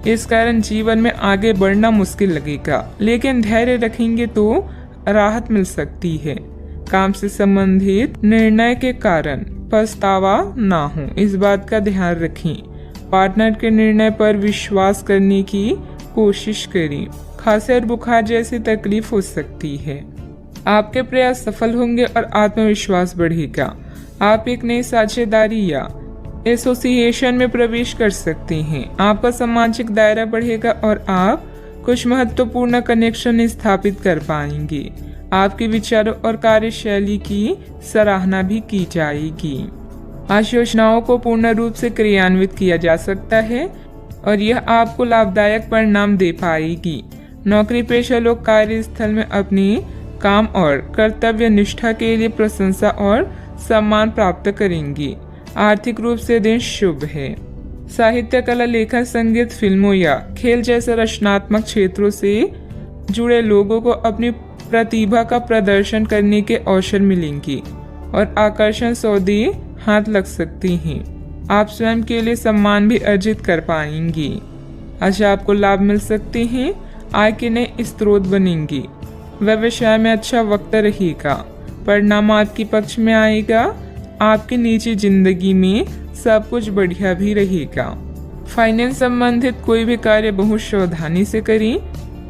इस कारण जीवन में आगे बढ़ना मुश्किल लगेगा, लेकिन धैर्य रखेंगे तो राहत मिल सकती है। काम से संबंधित निर्णय के कारण पछतावा ना हो, इस बात का ध्यान रखें। पार्टनर के निर्णय पर विश्वास करने की कोशिश करें। खांसी और बुखार जैसी तकलीफ हो सकती है। आपके प्रयास सफल होंगे और आत्मविश्वास बढ़ेगा। आप एक नई साझेदारी या एसोसिएशन में प्रवेश कर सकते हैं। आपका सामाजिक दायरा बढ़ेगा और आप कुछ महत्वपूर्ण कनेक्शन स्थापित कर पाएंगे। आपके विचारों और कार्यशैली की सराहना भी की जाएगी। आज योजनाओं को पूर्ण रूप से क्रियान्वित किया जा सकता है और यह आपको लाभदायक परिणाम दे पाएगी। नौकरी पेशा लोग कार्यस्थल में अपनी काम और कर्तव्य निष्ठा के लिए प्रशंसा और सम्मान प्राप्त करेंगे। आर्थिक रूप से दिन शुभ है। साहित्य, कला, लेखन, संगीत, फिल्मों या खेल जैसे रचनात्मक क्षेत्रों से जुड़े लोगों को अपनी प्रतिभा का प्रदर्शन करने के अवसर मिलेंगे और आकर्षण सौदे हाथ लग सकती हैं। आप स्वयं के लिए सम्मान भी अर्जित कर पाएंगे। आज आपको लाभ मिल सकते हैं। आय के नए स्रोत बनेंगे। व्यवसाय में अच्छा वक्त रहेगा। परिणाम आपके पक्ष में आएगा। आपकी निजी जिंदगी में सब कुछ बढ़िया भी रहेगा। फाइनेंस संबंधित कोई भी कार्य बहुत सावधानी से करें।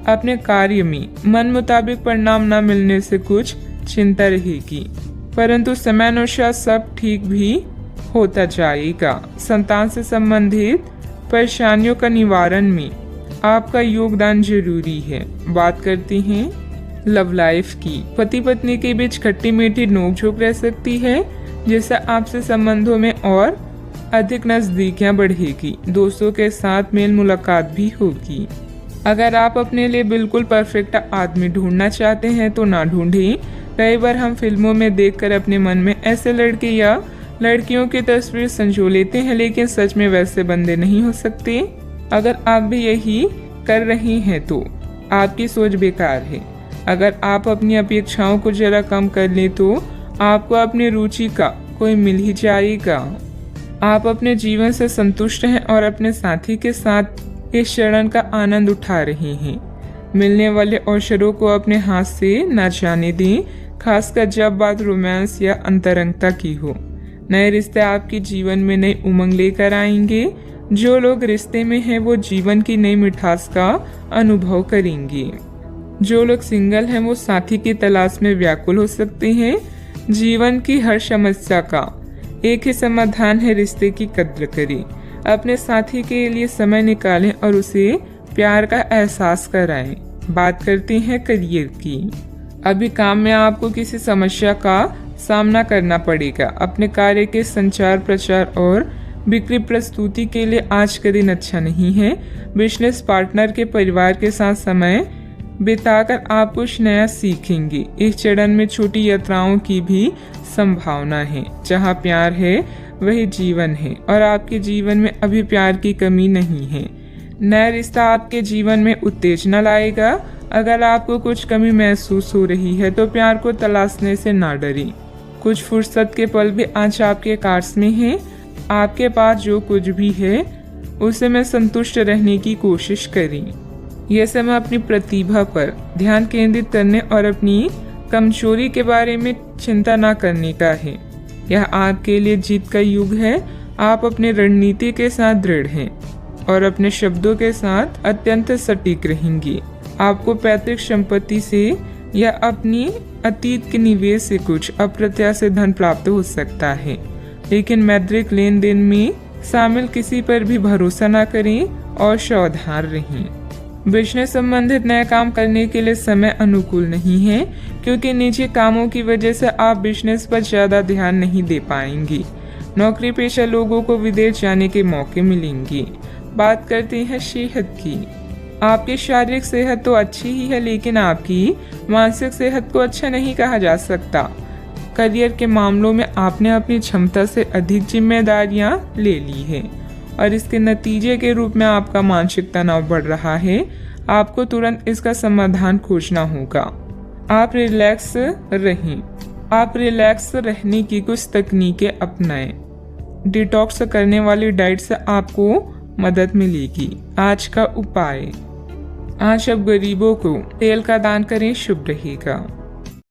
अपने कार्य में मन मुताबिक परिणाम न मिलने से कुछ चिंता रहेगी, परंतु समयानुसार सब ठीक भी होता जाएगा। संतान से संबंधित परेशानियों का निवारण में आपका योगदान जरूरी है। बात करते हैं लव लाइफ की। पति पत्नी के बीच खट्टी मीठी नोकझोंक रह सकती है, जिससे आपसे संबंधों में और अधिक नजदीकियां बढ़ेगी। दोस्तों के साथ मेल मुलाकात भी होगी। अगर आप अपने लिए बिल्कुल परफेक्ट आदमी ढूंढना चाहते हैं तो ना ढूंढें। कई बार हम फिल्मों में देखकर अपने मन में ऐसे लड़के या लड़कियों की तस्वीर संजो लेते हैं, लेकिन सच में वैसे बंदे नहीं हो सकते। अगर आप भी यही कर रही हैं तो आपकी सोच बेकार है। अगर आप अपनी अपेक्षाओं को जरा कम कर लें तो आपको अपनी रुचि का कोई मिल ही जाएगा। आप अपने जीवन से संतुष्ट हैं और अपने साथी के साथ इस क्षण का आनंद उठा रहे हैं। मिलने वाले अवसरों को अपने हाथ से न जाने दें, खासकर जब बात रोमांस या अंतरंगता की हो। नए रिश्ते आपके जीवन में नई उमंग लेकर आएंगे। जो लोग रिश्ते में हैं वो जीवन की नई मिठास का अनुभव करेंगे। जो लोग सिंगल हैं वो साथी की तलाश में व्याकुल हो सकते हैं। जीवन की हर समस्या का एक ही समाधान है, रिश्ते की कद्र करें। अपने साथी के लिए समय निकालें और उसे प्यार का एहसास कराएं। बात करते हैं करियर की। अभी काम में आपको किसी समस्या का सामना करना पड़ेगा। अपने कार्य के संचार, प्रचार और बिक्री प्रस्तुति के लिए आज का दिन अच्छा नहीं है। बिजनेस पार्टनर के परिवार के साथ समय बिताकर आप कुछ नया सीखेंगे। इस चरण में छोटी यात्राओं की भी संभावना है। जहाँ प्यार है वही जीवन है और आपके जीवन में अभी प्यार की कमी नहीं है। नया रिश्ता आपके जीवन में उत्तेजना लाएगा। अगर आपको कुछ कमी महसूस हो रही है तो प्यार को तलाशने से ना डरें। कुछ फुर्सत के पल भी आज आपके कार्ड्स में हैं। आपके पास जो कुछ भी है उसे में संतुष्ट रहने की कोशिश करें। यह समय अपनी प्रतिभा पर ध्यान केंद्रित करने और अपनी कमजोरी के बारे में चिंता न करने का है। यह आपके लिए जीत का युग है। आप अपने रणनीति के साथ दृढ़ हैं और अपने शब्दों के साथ अत्यंत सटीक रहेंगे। आपको पैतृक संपत्ति से या अपनी अतीत के निवेश से कुछ अप्रत्याशित धन प्राप्त हो सकता है, लेकिन मौद्रिक लेन देन में शामिल किसी पर भी भरोसा न करें और सावधान रहें। बिजनेस संबंधित नए काम करने के लिए समय अनुकूल नहीं है, क्योंकि निजी कामों की वजह से आप बिजनेस पर ज्यादा ध्यान नहीं दे पाएंगे। नौकरी पेशा लोगों को विदेश जाने के मौके मिलेंगे। बात करते हैं सेहत की। आपकी शारीरिक सेहत तो अच्छी ही है, लेकिन आपकी मानसिक सेहत को अच्छा नहीं कहा जा सकता। करियर के मामलों में आपने अपनी क्षमता से अधिक जिम्मेदारियां ले ली है और इसके नतीजे के रूप में आपका मानसिक तनाव बढ़ रहा है। आपको तुरंत इसका समाधान खोजना होगा। आप रिलैक्स रहें। आप रिलैक्स रहने की कुछ तकनीकें अपनाएं। डिटॉक्स करने वाली डाइट से आपको मदद मिलेगी। आज का उपाय, आज आप गरीबों को तेल का दान करें, शुभ रहेगा।